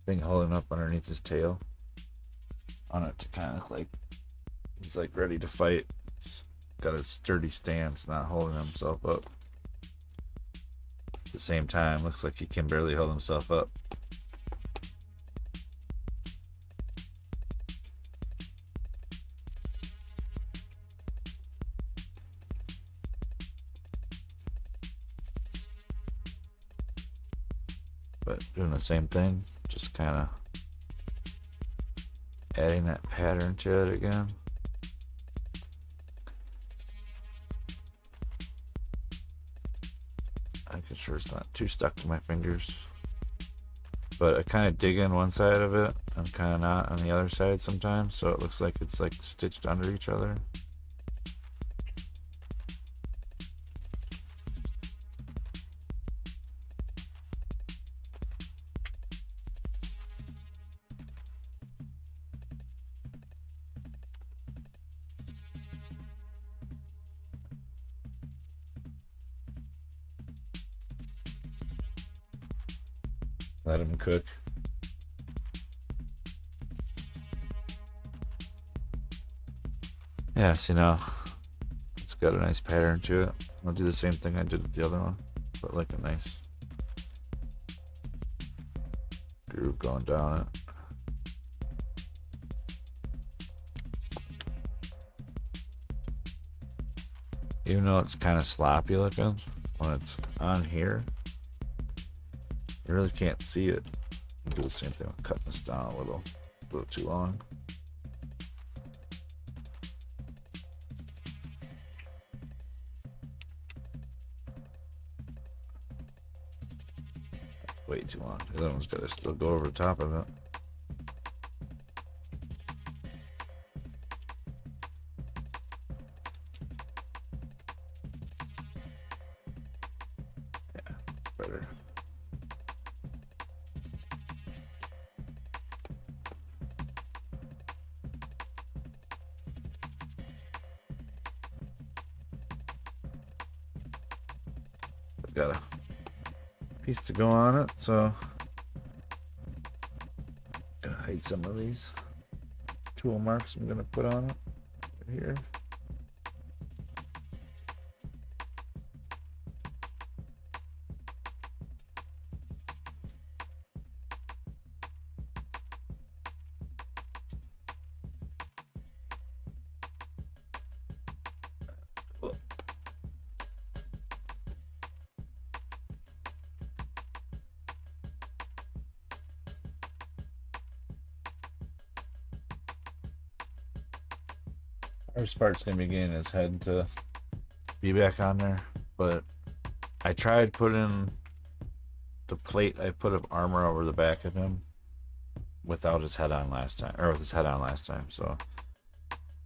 thing holding up underneath his tail on it to kind of look like he's like ready to fight. He's got a sturdy stance, not holding himself up. At the same time, looks like he can barely hold himself up. But doing the same thing, just kind of adding that pattern to it again. Making sure it's not too stuck to my fingers. But I kind of dig in one side of it and kind of not on the other side sometimes, so it looks like it's like stitched under each other. Let them cook. Yes, you know, it's got a nice pattern to it. I'll do the same thing I did with the other one, but like a nice groove going down it. Even though it's kind of sloppy looking, when it's on here, you really can't see it. I'll do the same thing with cutting this down a little too long. Way too long. The other one's got to still go over the top of it. Yeah, better. Got a piece to go on it, so gonna hide some of these tool marks I'm gonna put on it right here. First part's gonna be getting his head to be back on there, but I tried putting the plate I put of armor over the back of him without his head on last time, or with his head on last time. So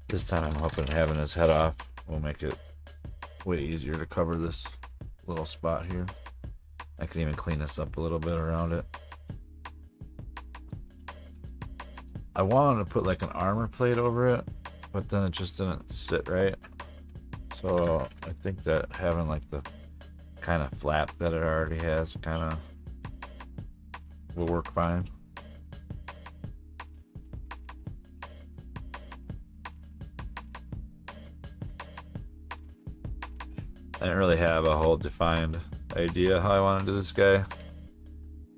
this time I'm hoping having his head off will make it way easier to cover this little spot here. I can even clean this up a little bit around it. I wanted to put like an armor plate over it, but then it just didn't sit right. So I think that having like the kind of flap that it already has kind of will work fine. I didn't really have a whole defined idea how I wanted to do this guy.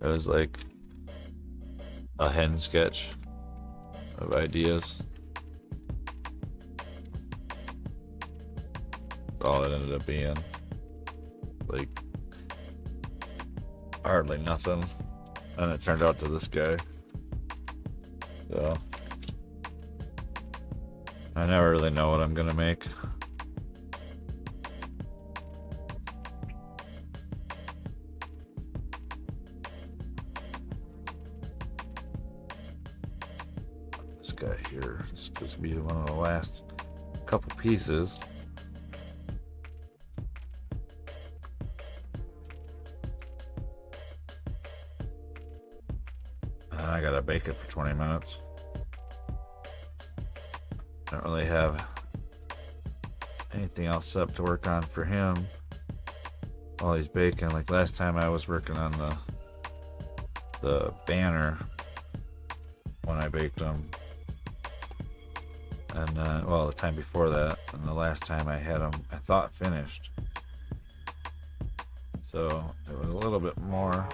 It was like a hen sketch of ideas. All it ended up being, like, hardly nothing, and it turned out to this guy. So I never really know what I'm gonna make. This guy here, this is supposed to be one of the last couple pieces. I gotta bake it for 20 minutes. I don't really have anything else up to work on for him while he's baking. Like last time I was working on the banner when I baked them, and well, the time before that, and the last time I had them I thought finished, so it was a little bit more,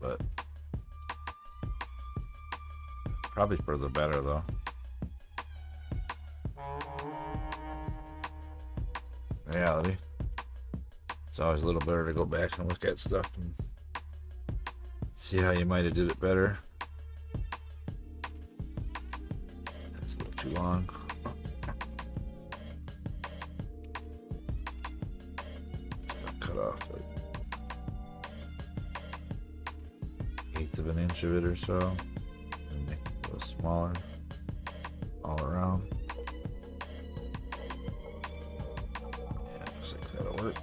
but probably for the better though. In reality, it's always a little better to go back and look at stuff and see how you might have did it better. That's a little too long. Cut off like 1/8 of an inch of it or so, and make it a little smaller all around. Yeah, looks like that'll work.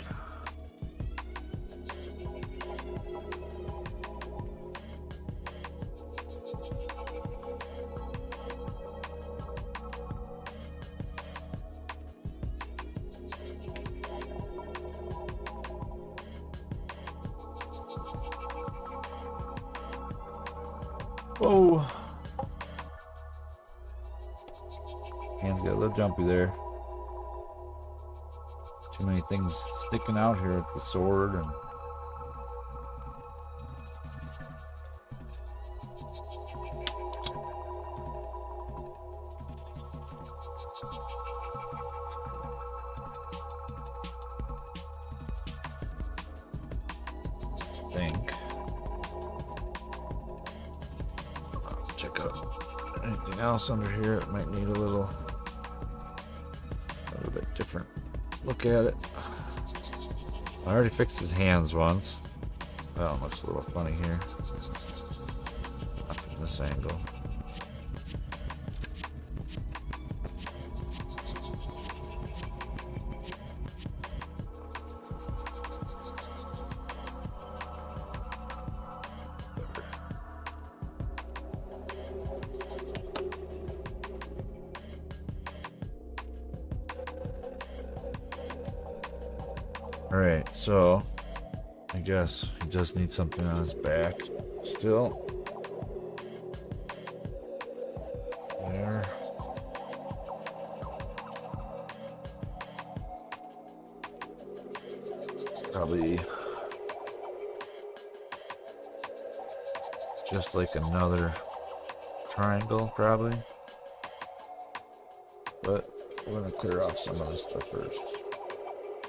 Whoa! Hands got a little jumpy there. Too many things sticking out here with the sword and think. Check out anything else under here. It might need a little bit different look at it. I already fixed his hands once. That one looks a little funny here. Up in this angle. Alright, so I guess he does need something on his back still. There. Probably just like another triangle, probably. But we're gonna clear off some of this stuff first.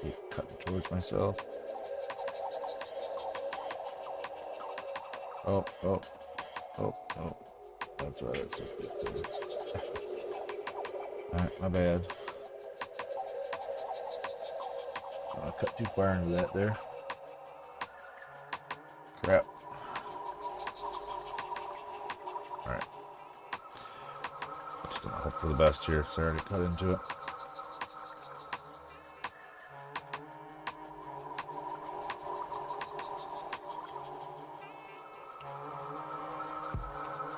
Keep cutting towards myself. Oh. That's right, it's a big thing. Alright, my bad. I cut too far into that there. Crap. Alright. Just gonna hope for the best here, because I already cut into it.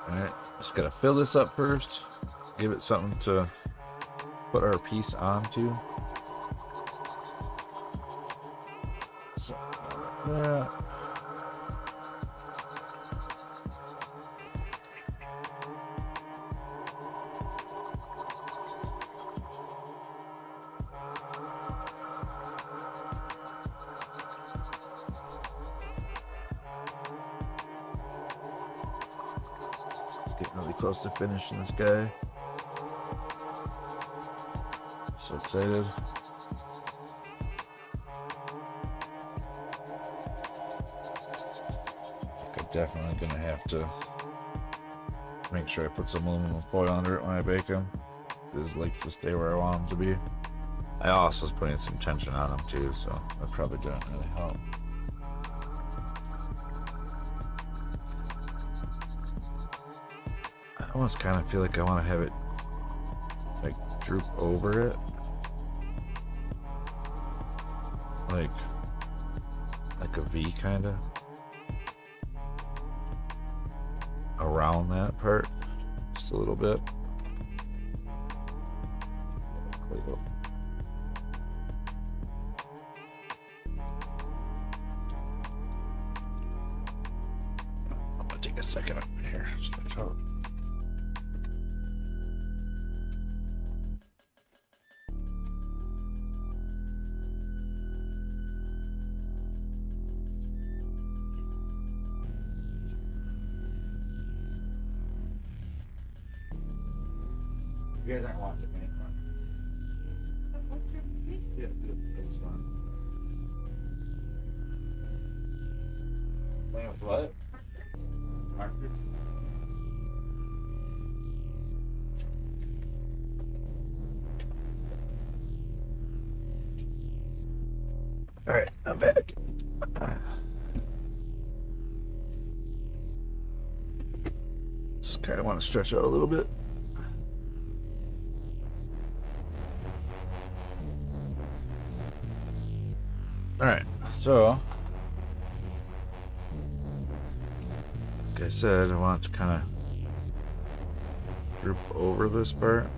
Alright, just gotta fill this up first. Give it something to put our piece onto. So, like that. Getting really close to finishing this guy. So excited. I'm definitely gonna have to make sure I put some aluminum foil under it when I bake him. His likes to stay where I want him to be. I also was putting some tension on him too, so that probably didn't really help. I almost kind of feel like I want to have it like droop over it, like a V kind of around that part, just a little bit. I'm gonna take a second up here. Just gonna try. You guys aren't watching me, right? What's your name? Yeah, it's fine. Playing with what? Markers. All right, I'm back. kind of want to stretch out a little bit. Alright, so like I said, I want it to kind of droop over this part.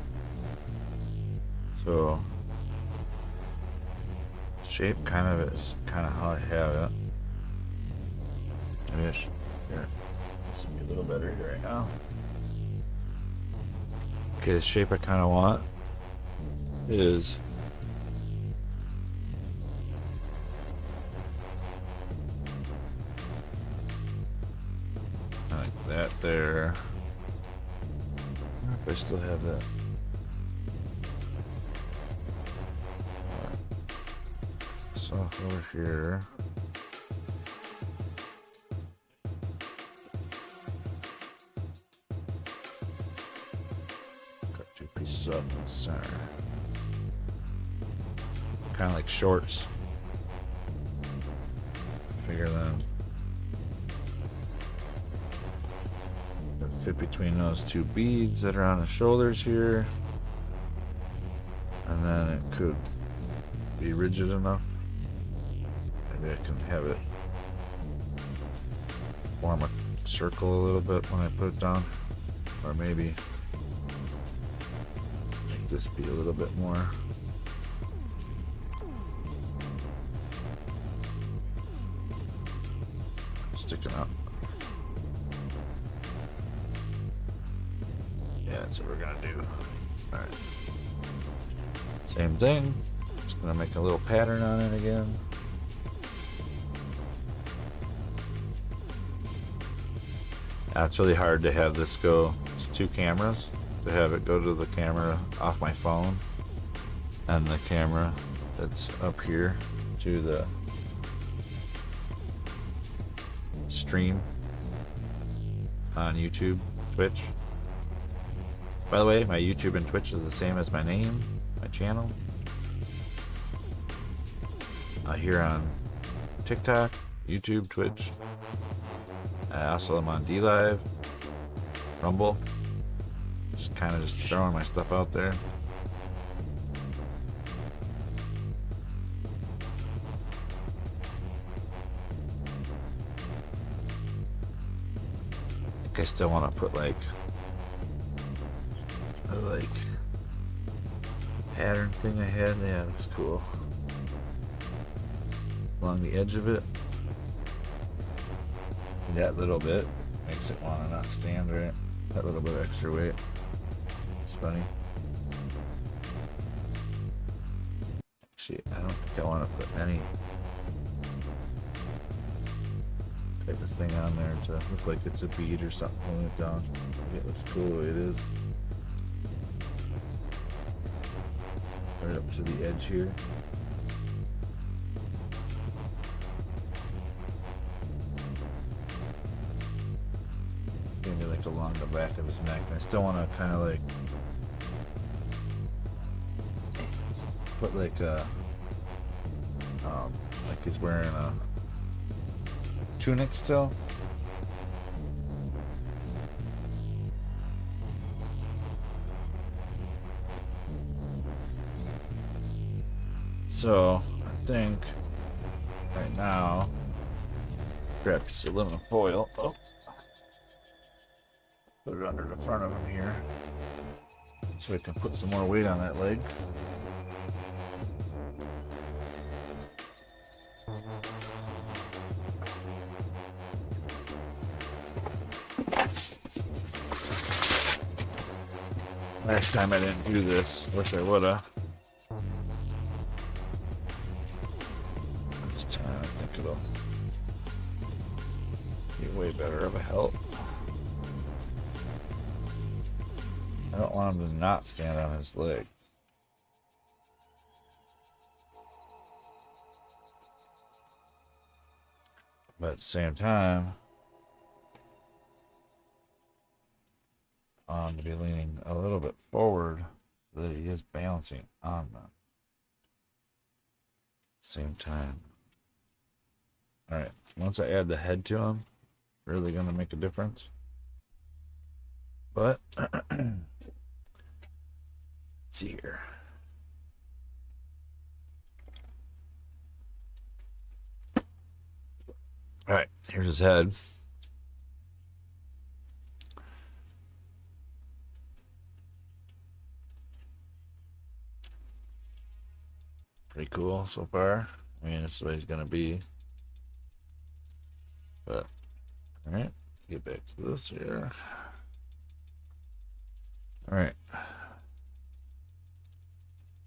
So shape kind of is kind of how I have it. Maybe I should, here, this will be a little better here right now. Okay, the shape I kind of want is like that there. I wonder if I still have that. So over here. Cut two pieces up in the center. Kind of like shorts. Figure them. Fit between those two beads that are on the shoulders here, and then it could be rigid enough. Maybe I can have it form a circle a little bit when I put it down, or maybe make this be a little bit more sticking up. Yeah, that's what we're gonna do. Alright. Same thing. Just gonna make a little pattern on it again. Now, it's really hard to have this go to two cameras. To have it go to the camera off my phone and the camera that's up here to the stream on YouTube, Twitch. By the way, my YouTube and Twitch is the same as my name, my channel. Here on TikTok, YouTube, Twitch. I also am on DLive, Rumble. Just kind of just throwing my stuff out there. I think I still want to put like pattern thing I had. Yeah, it looks cool. Along the edge of it. That little bit makes it want to not stand right. That little bit of extra weight. It's funny. Actually, I don't think I want to put any type of thing on there to look like it's a bead or something pulling it down. It looks cool the way it is. Right up to the edge here. Maybe like along the back of his neck. And I still want to kind of like put like a like he's wearing a tunic still. So I think right now, grab a piece of aluminum foil. Oh. Put it under the front of him here so I can put some more weight on that leg. Last time I didn't do this. Wish I woulda. This time I think it'll be way better of a help. I don't want him to not stand on his legs. But at the same time, I want him to be leaning a little bit forward so that he is balancing on them. Same time. Alright, once I add the head to him, really gonna make a difference. But let's see here. All right, here's his head. Pretty cool so far. I mean, this is what he's gonna be. But all right, get back to this here. All right.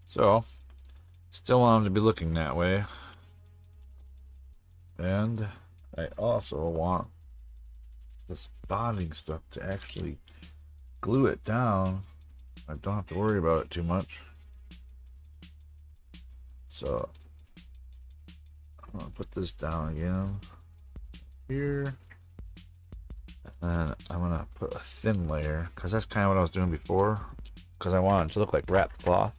So, still want him to be looking that way. And I also want the spotting stuff to actually glue it down. I don't have to worry about it too much. So, I'm gonna put this down again here. And I'm gonna put a thin layer, because that's kind of what I was doing before. Because I want it to look like wrapped cloth.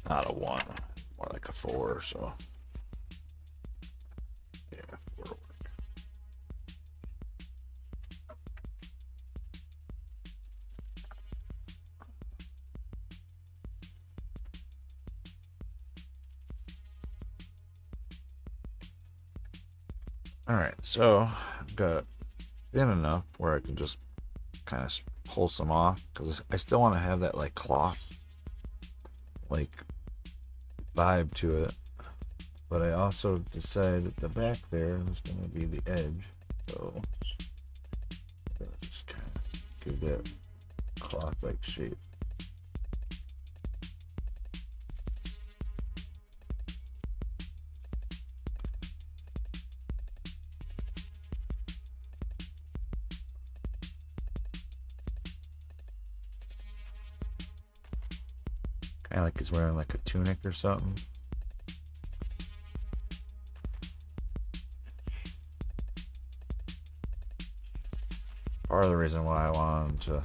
Not a 1, more like a 4 or so. Yeah, 4 will work. Alright, so I've got it thin enough where I can just kind of pull some off, because I still want to have that like cloth like vibe to it, but I also decided the back there is going to be the edge, so just kind of give that cloth like shape. Kind of like he's wearing like a tunic or something. Part of the reason why I wanted to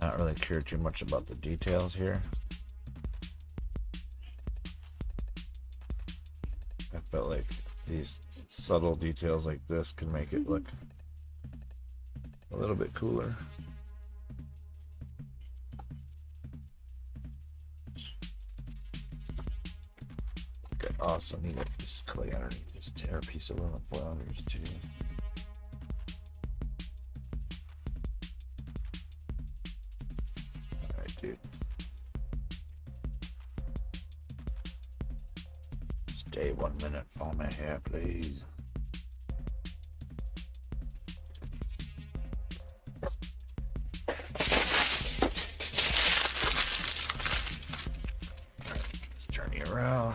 not really care too much about the details here. I felt like these subtle details like this could make it look a little bit cooler. Okay, also need this clay underneath this tear piece of aluminum foil underneath too. Alright, dude. Stay 1 minute on my hair, please. Let's turn you around.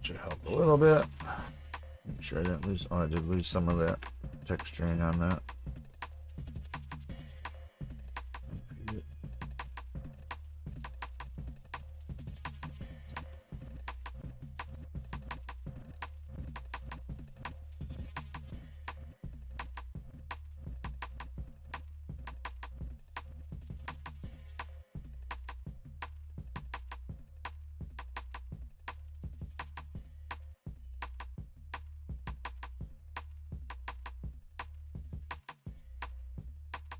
Should help a little bit. Make sure I didn't lose. Oh, I did lose some of that texturing on that.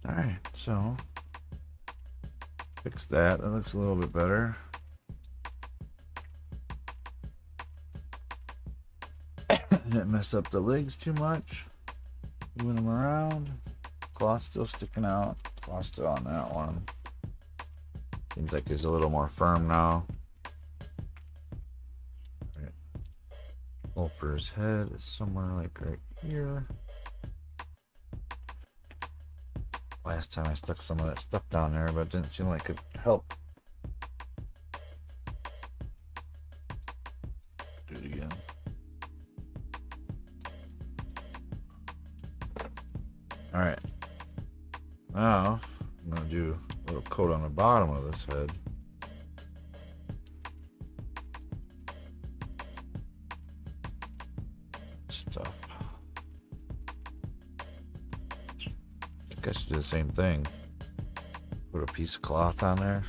Alright, so fix that. That looks a little bit better. Didn't mess up the legs too much. Moving them around. Cloth still sticking out. Cloth still on that one. Seems like it's a little more firm now. Alright. Ulper's head is somewhere like right here. Last time I stuck some of that stuff down there, but it didn't seem like it helped. Do it again. Alright. Now, I'm going to do a little coat on the bottom of this head. Stuff. I guess you do the same thing. Put a piece of cloth on there.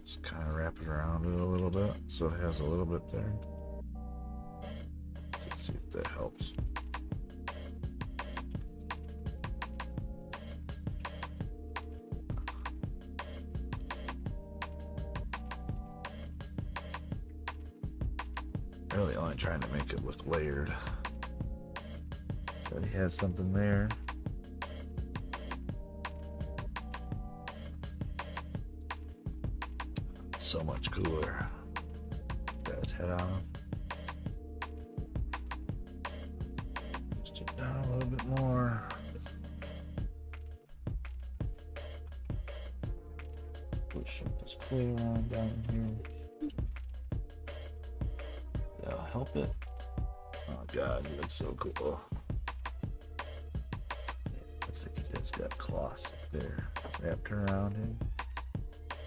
Just kind of wrap it around it a little bit so it has a little bit there. Let's see if that helps. Really only trying to make it look layered. Already has something there. So much cooler. Got his head on. Just it down a little bit more. Push this clay around down here. That'll help it. Oh god, he looks so cool. Looks like he just got cloths there wrapped around him.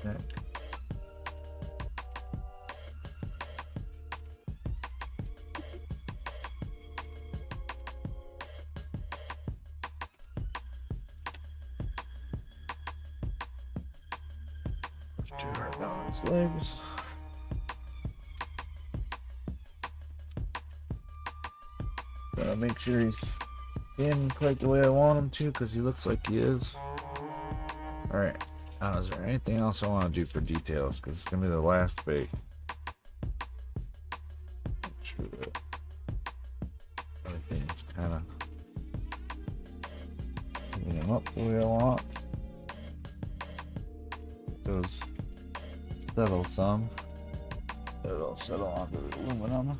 Neck. Too hard down his legs. Gotta make sure he's in quite the way I want him to, because he looks like he is. Alright, now is there anything else I want to do for details? Because it's going to be the last bait. Make sure that everything's kind of putting him up the way I want. Those settle some. It'll settle onto the aluminum.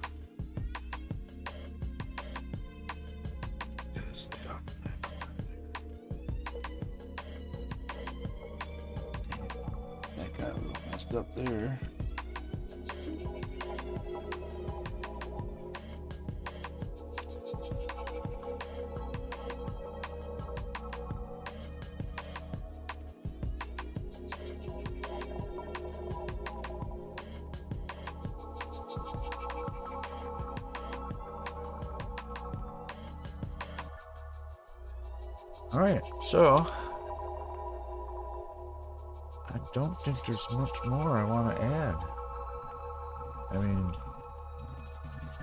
That got a little messed up there. Alright, so I don't think there's much more I want to add. I mean,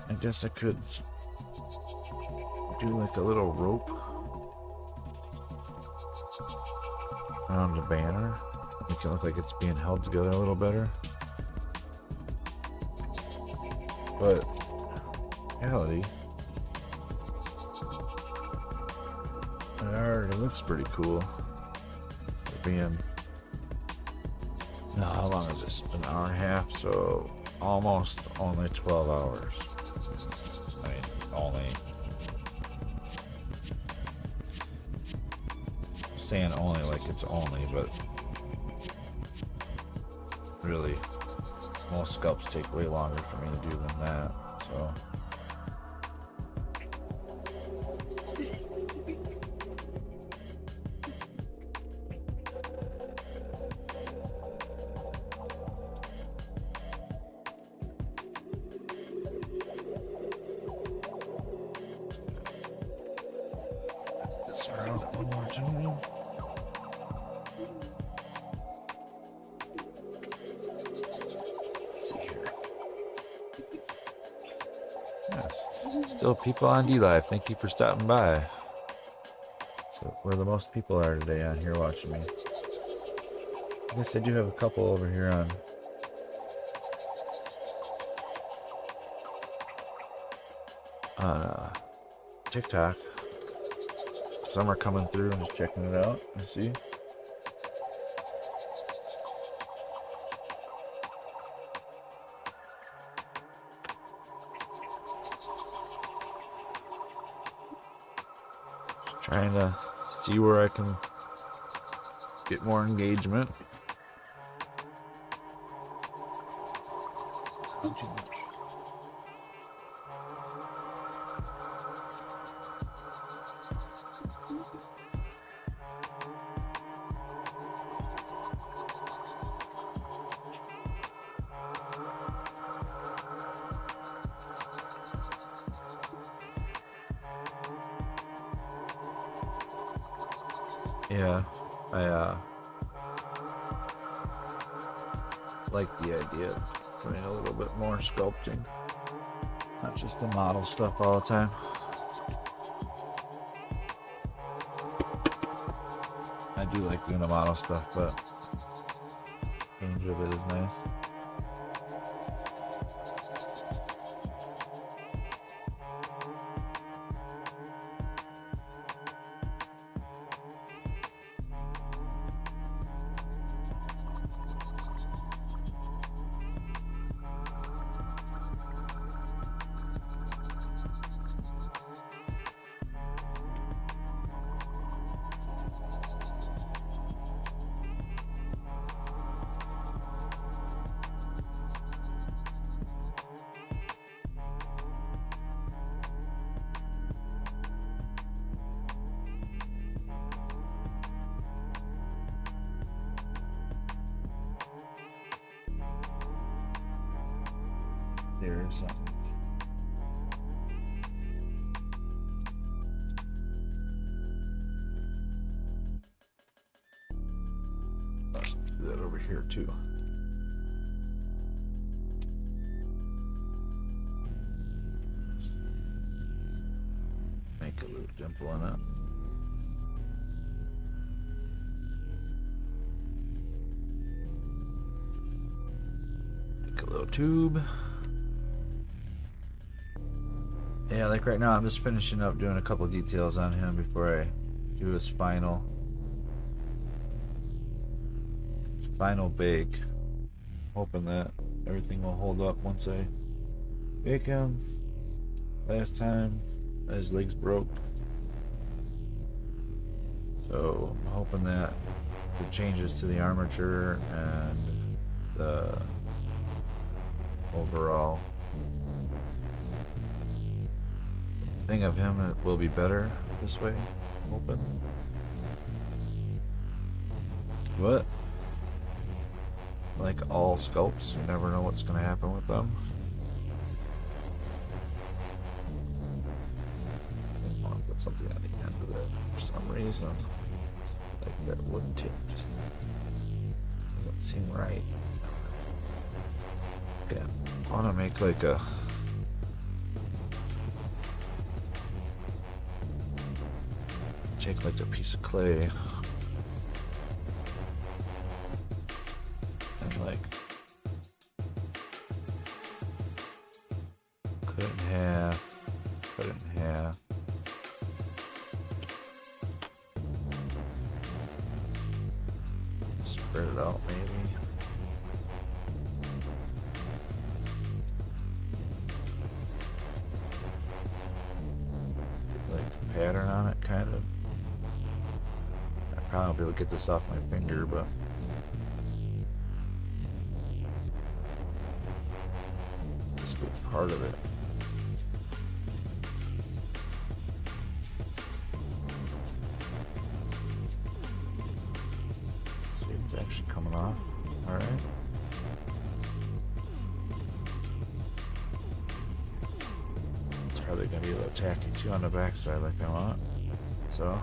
I guess I could do like a little rope around the banner, make it look like it's being held together a little better. But in reality, it already looks pretty cool. For being, now how long is this? An hour and a half, so almost only 12 hours. I mean, only. Saying only like it's only, but really, most sculpts take way longer for me to do than that, so. This around one more time. Let's see here. Yes. Still people on D-Live. Thank you for stopping by. So where the most people are today on here watching me. I guess I do have a couple over here on TikTok. Some are coming through and just checking it out. You see? Just trying to see where I can get more engagement. Not too much. Yeah, I like the idea of doing a little bit more sculpting, not just the model stuff all the time. I do like doing the model stuff, but change of it is nice. There's something. Let's do that over here too. Make a little dimple in it. Make a little tube. Yeah, like right now I'm just finishing up doing a couple details on him before I do his final bake. Hoping that everything will hold up once I bake him. Last time his legs broke, so I'm hoping that the changes to the armature and the overall thing of him, it will be better this way. I'm hoping. But like all sculpts, you never know what's going to happen with them. I want to put something on the end of it for some reason. Like that wood tip just doesn't seem right. Okay, I want to make like a take like a piece of clay and like cut it in half, cut it in half. Spread it out maybe. Like a pattern on it, kind of. I probably won't be able to get this off my finger, but this could be part of it. See if it's actually coming off. Alright. It's probably going to be a little tacky too on the backside like I want. So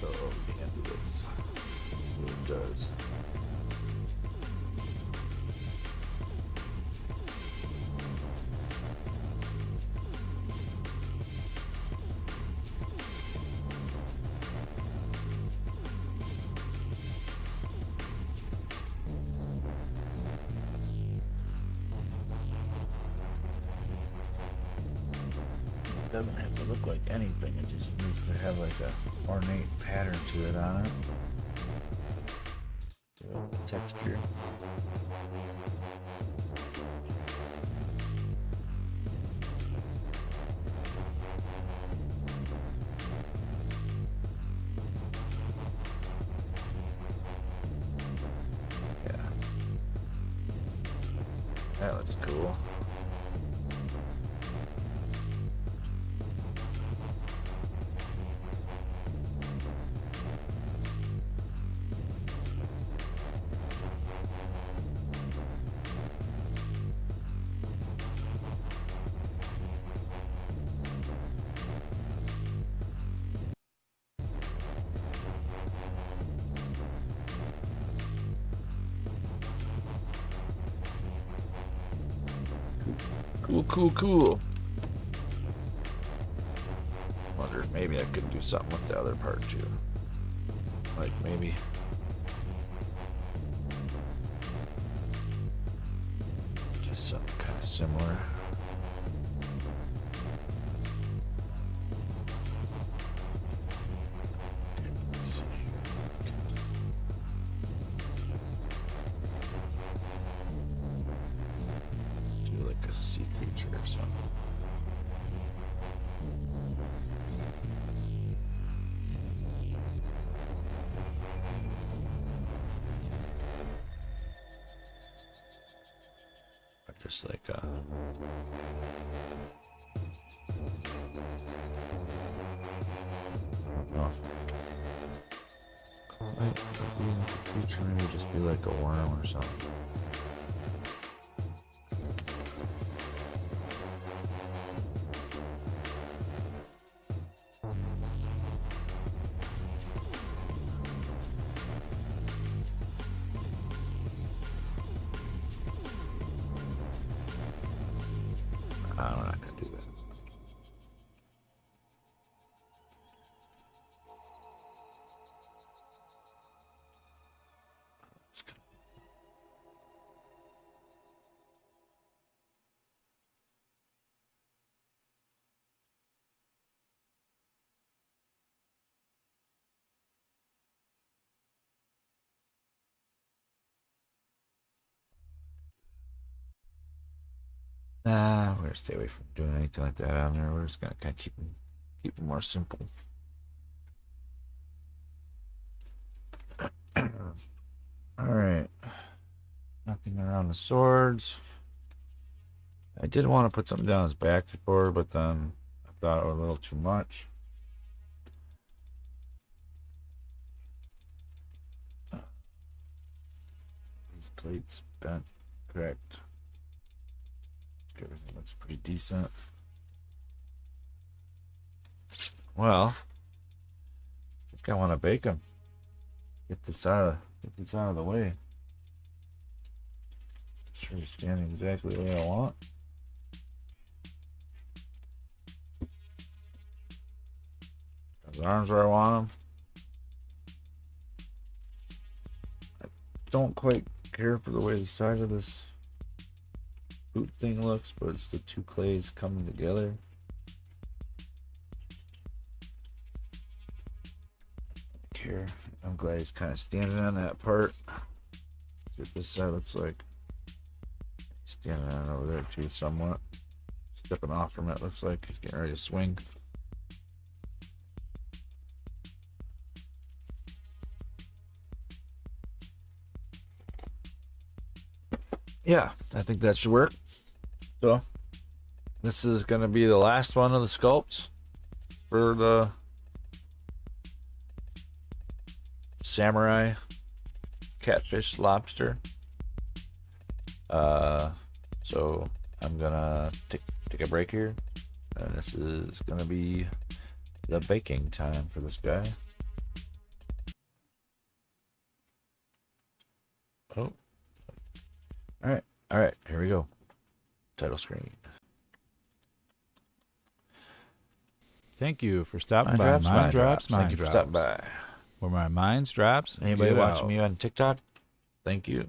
go over the end of this. See what it does. It doesn't have to look like anything, it just needs to have like a ornate pattern to it on it. Texture. Yeah. That looks cool. Cool. Wonder if maybe I could do something with the other part too. Like maybe. Just something kind of similar. Let's see here. Do like a sea creature or something. Or just like a. Oh. Might be like a creature, maybe just be like a worm or something. I'm not gonna do that. It's gonna- Nah, we're gonna stay away from doing anything like that on there. We're just gonna kind of keep it more simple. All right. Nothing around the swords. I did want to put something down his back before, but then I thought it was a little too much. These plates bent correct. Everything looks pretty decent. Well, I think I want to bake them. Get this out of the way. Sure he's standing exactly the way I want. His arms where I want them. I don't quite care for the way the side of this boot thing looks, but it's the two clays coming together. Here, I'm glad he's kind of standing on that part. See what this side looks like. He's standing on it over there too, somewhat. Stepping off from it, looks like he's getting ready to swing. Yeah, I think that should work. So, this is going to be the last one of the sculpts for the samurai catfish-lobster. So I'm gonna take a break here, and this is gonna be the baking time for this guy. Oh, all right, here we go. Title screen. Thank you for stopping Mind by drops, Mind mind Drops, drops. Thank Mind you for Drops. stopping by. Where my mind's drops. and Anybody get watching out. me on TikTok? Thank you.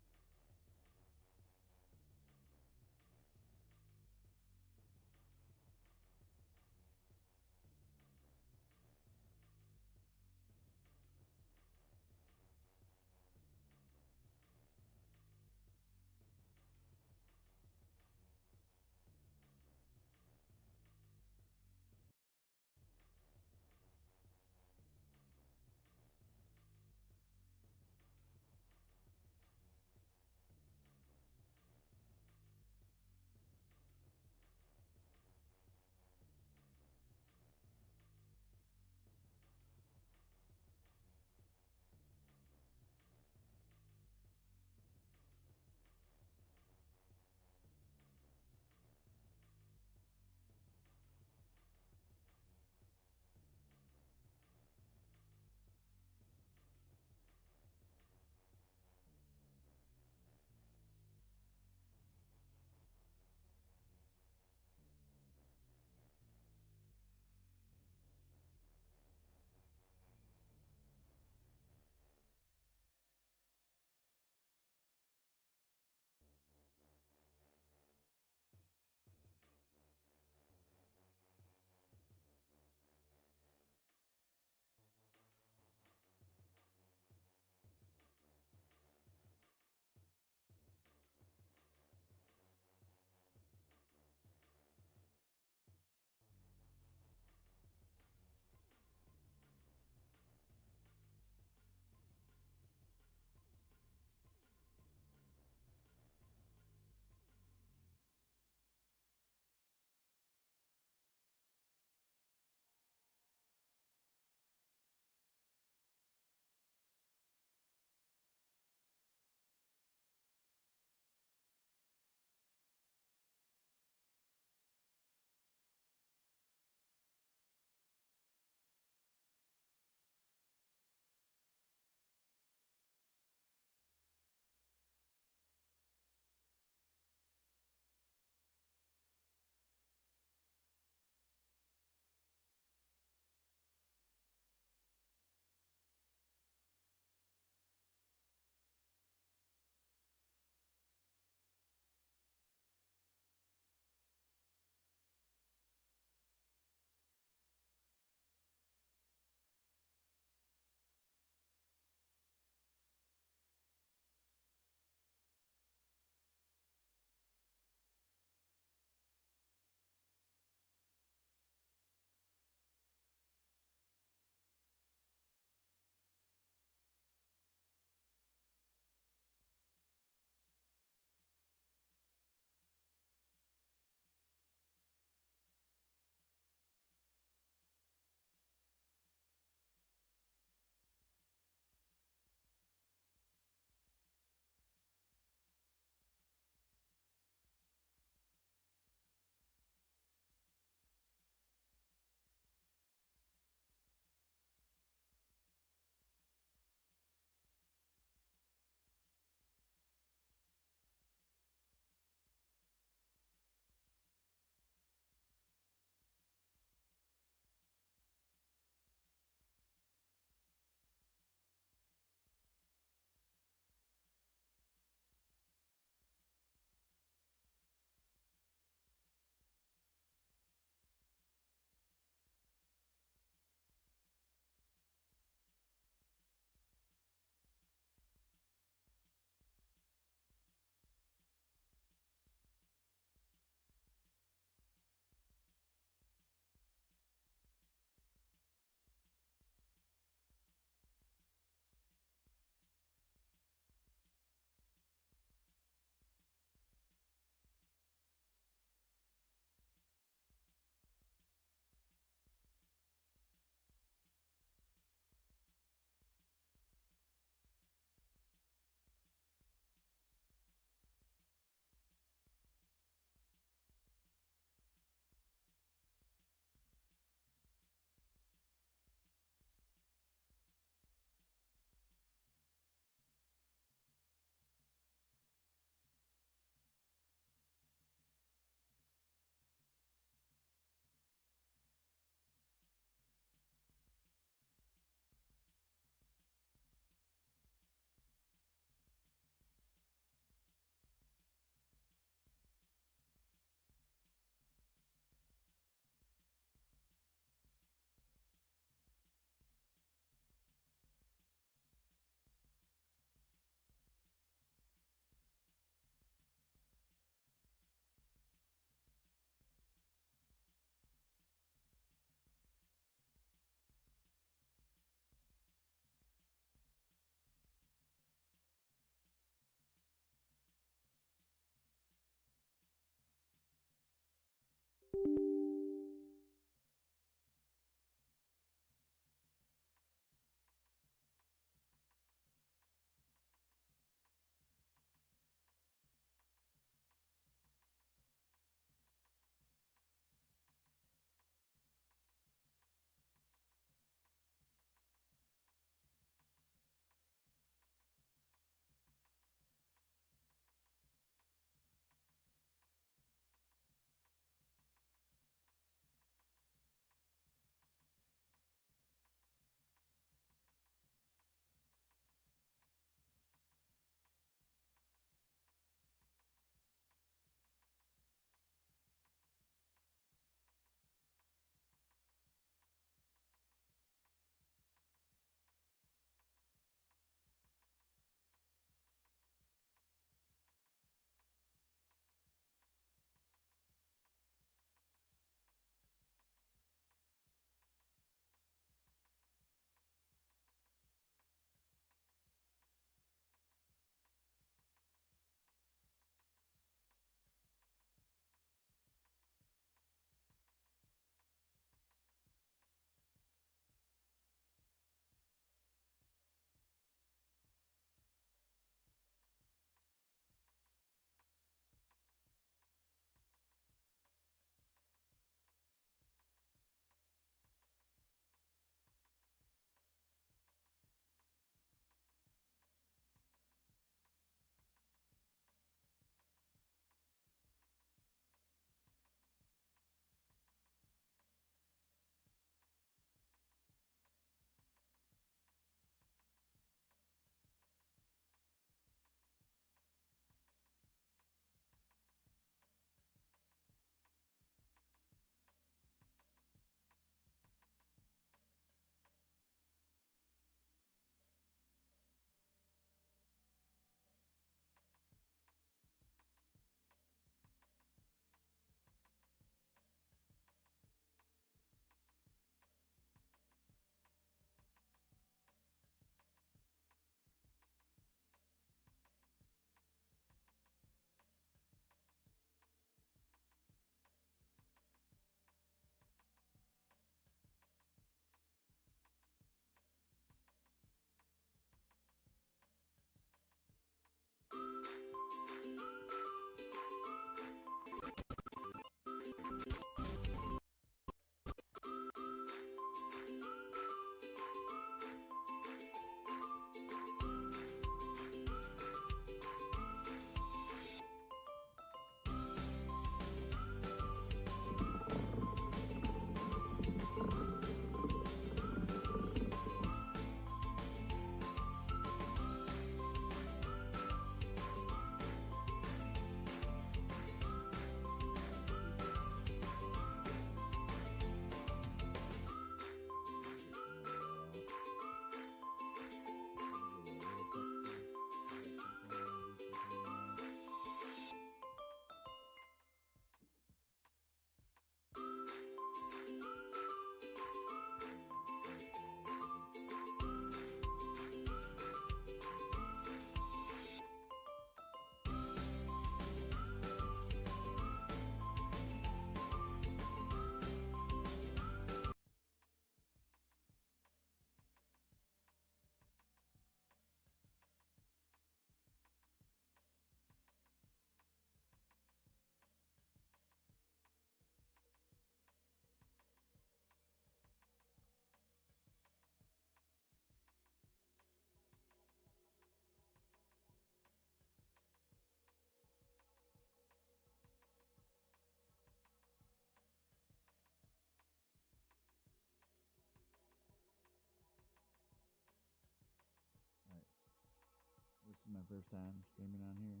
This is my first time streaming on here.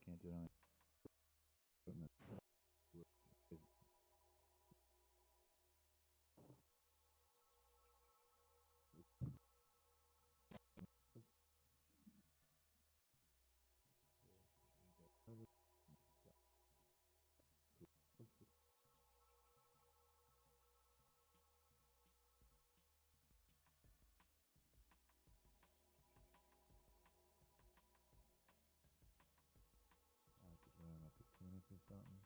Can't do it on. Just run up a clinic or something.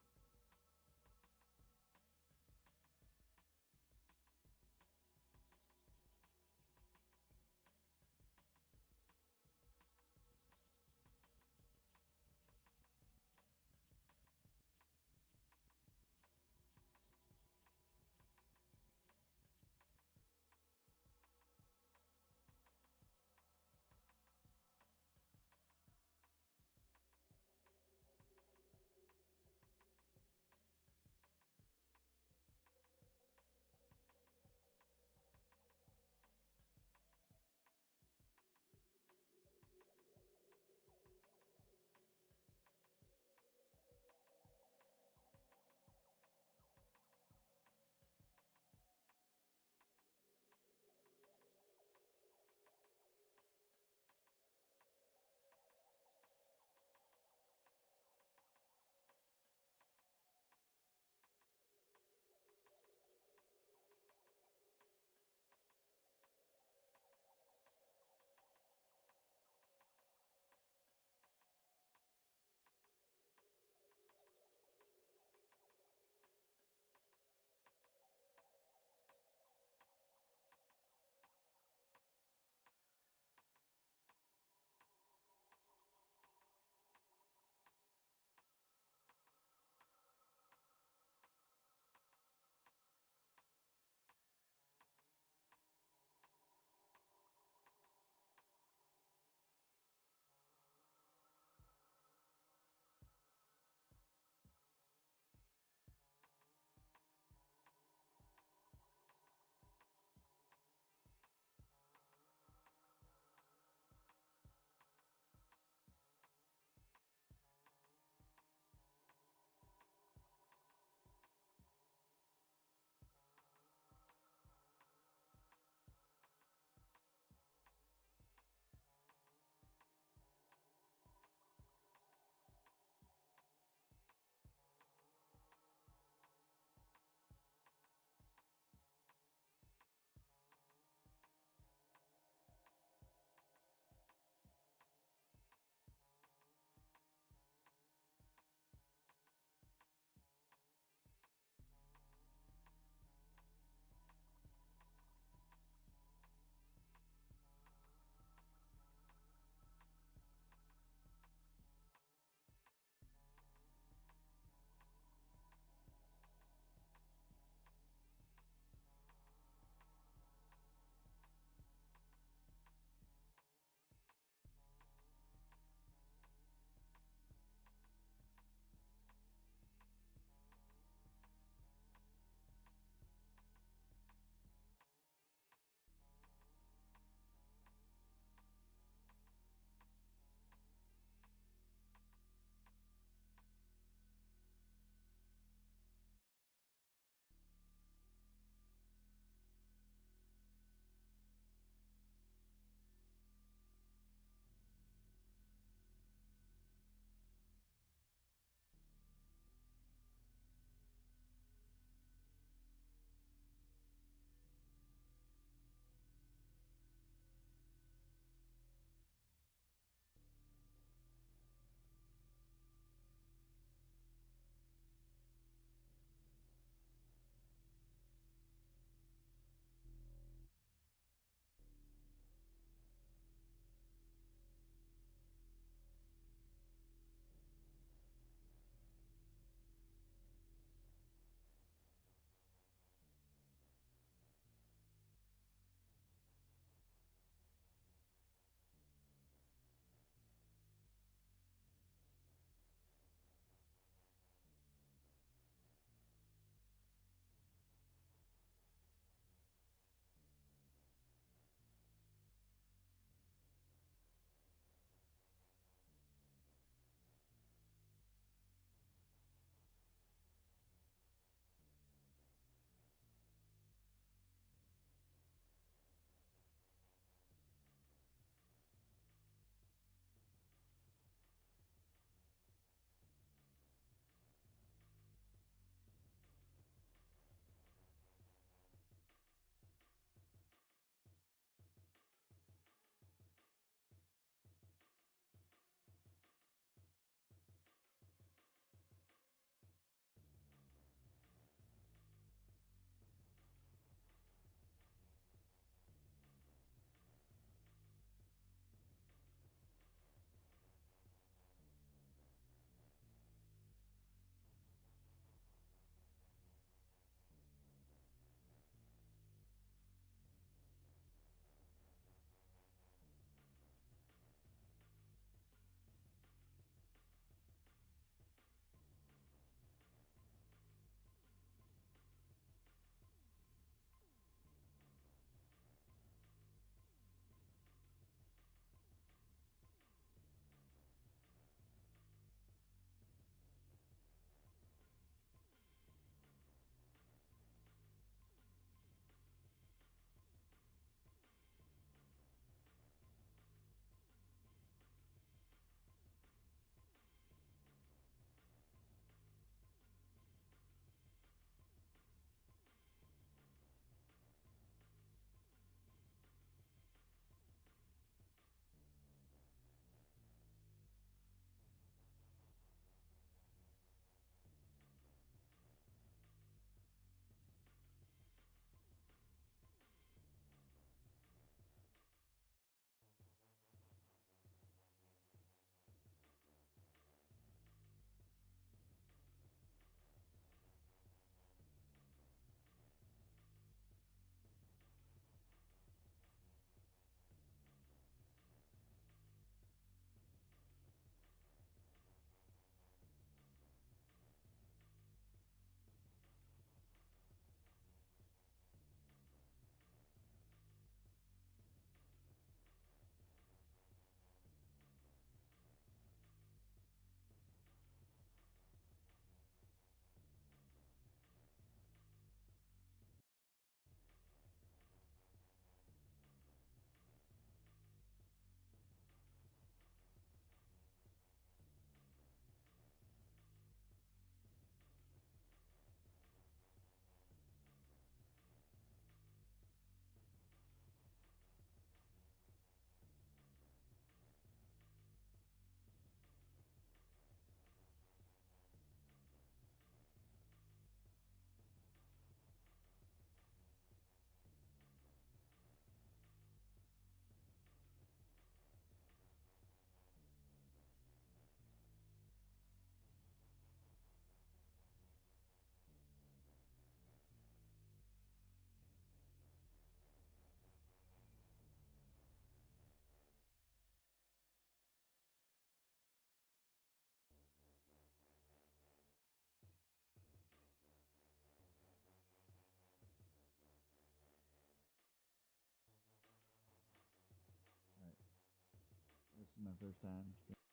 This is my first time.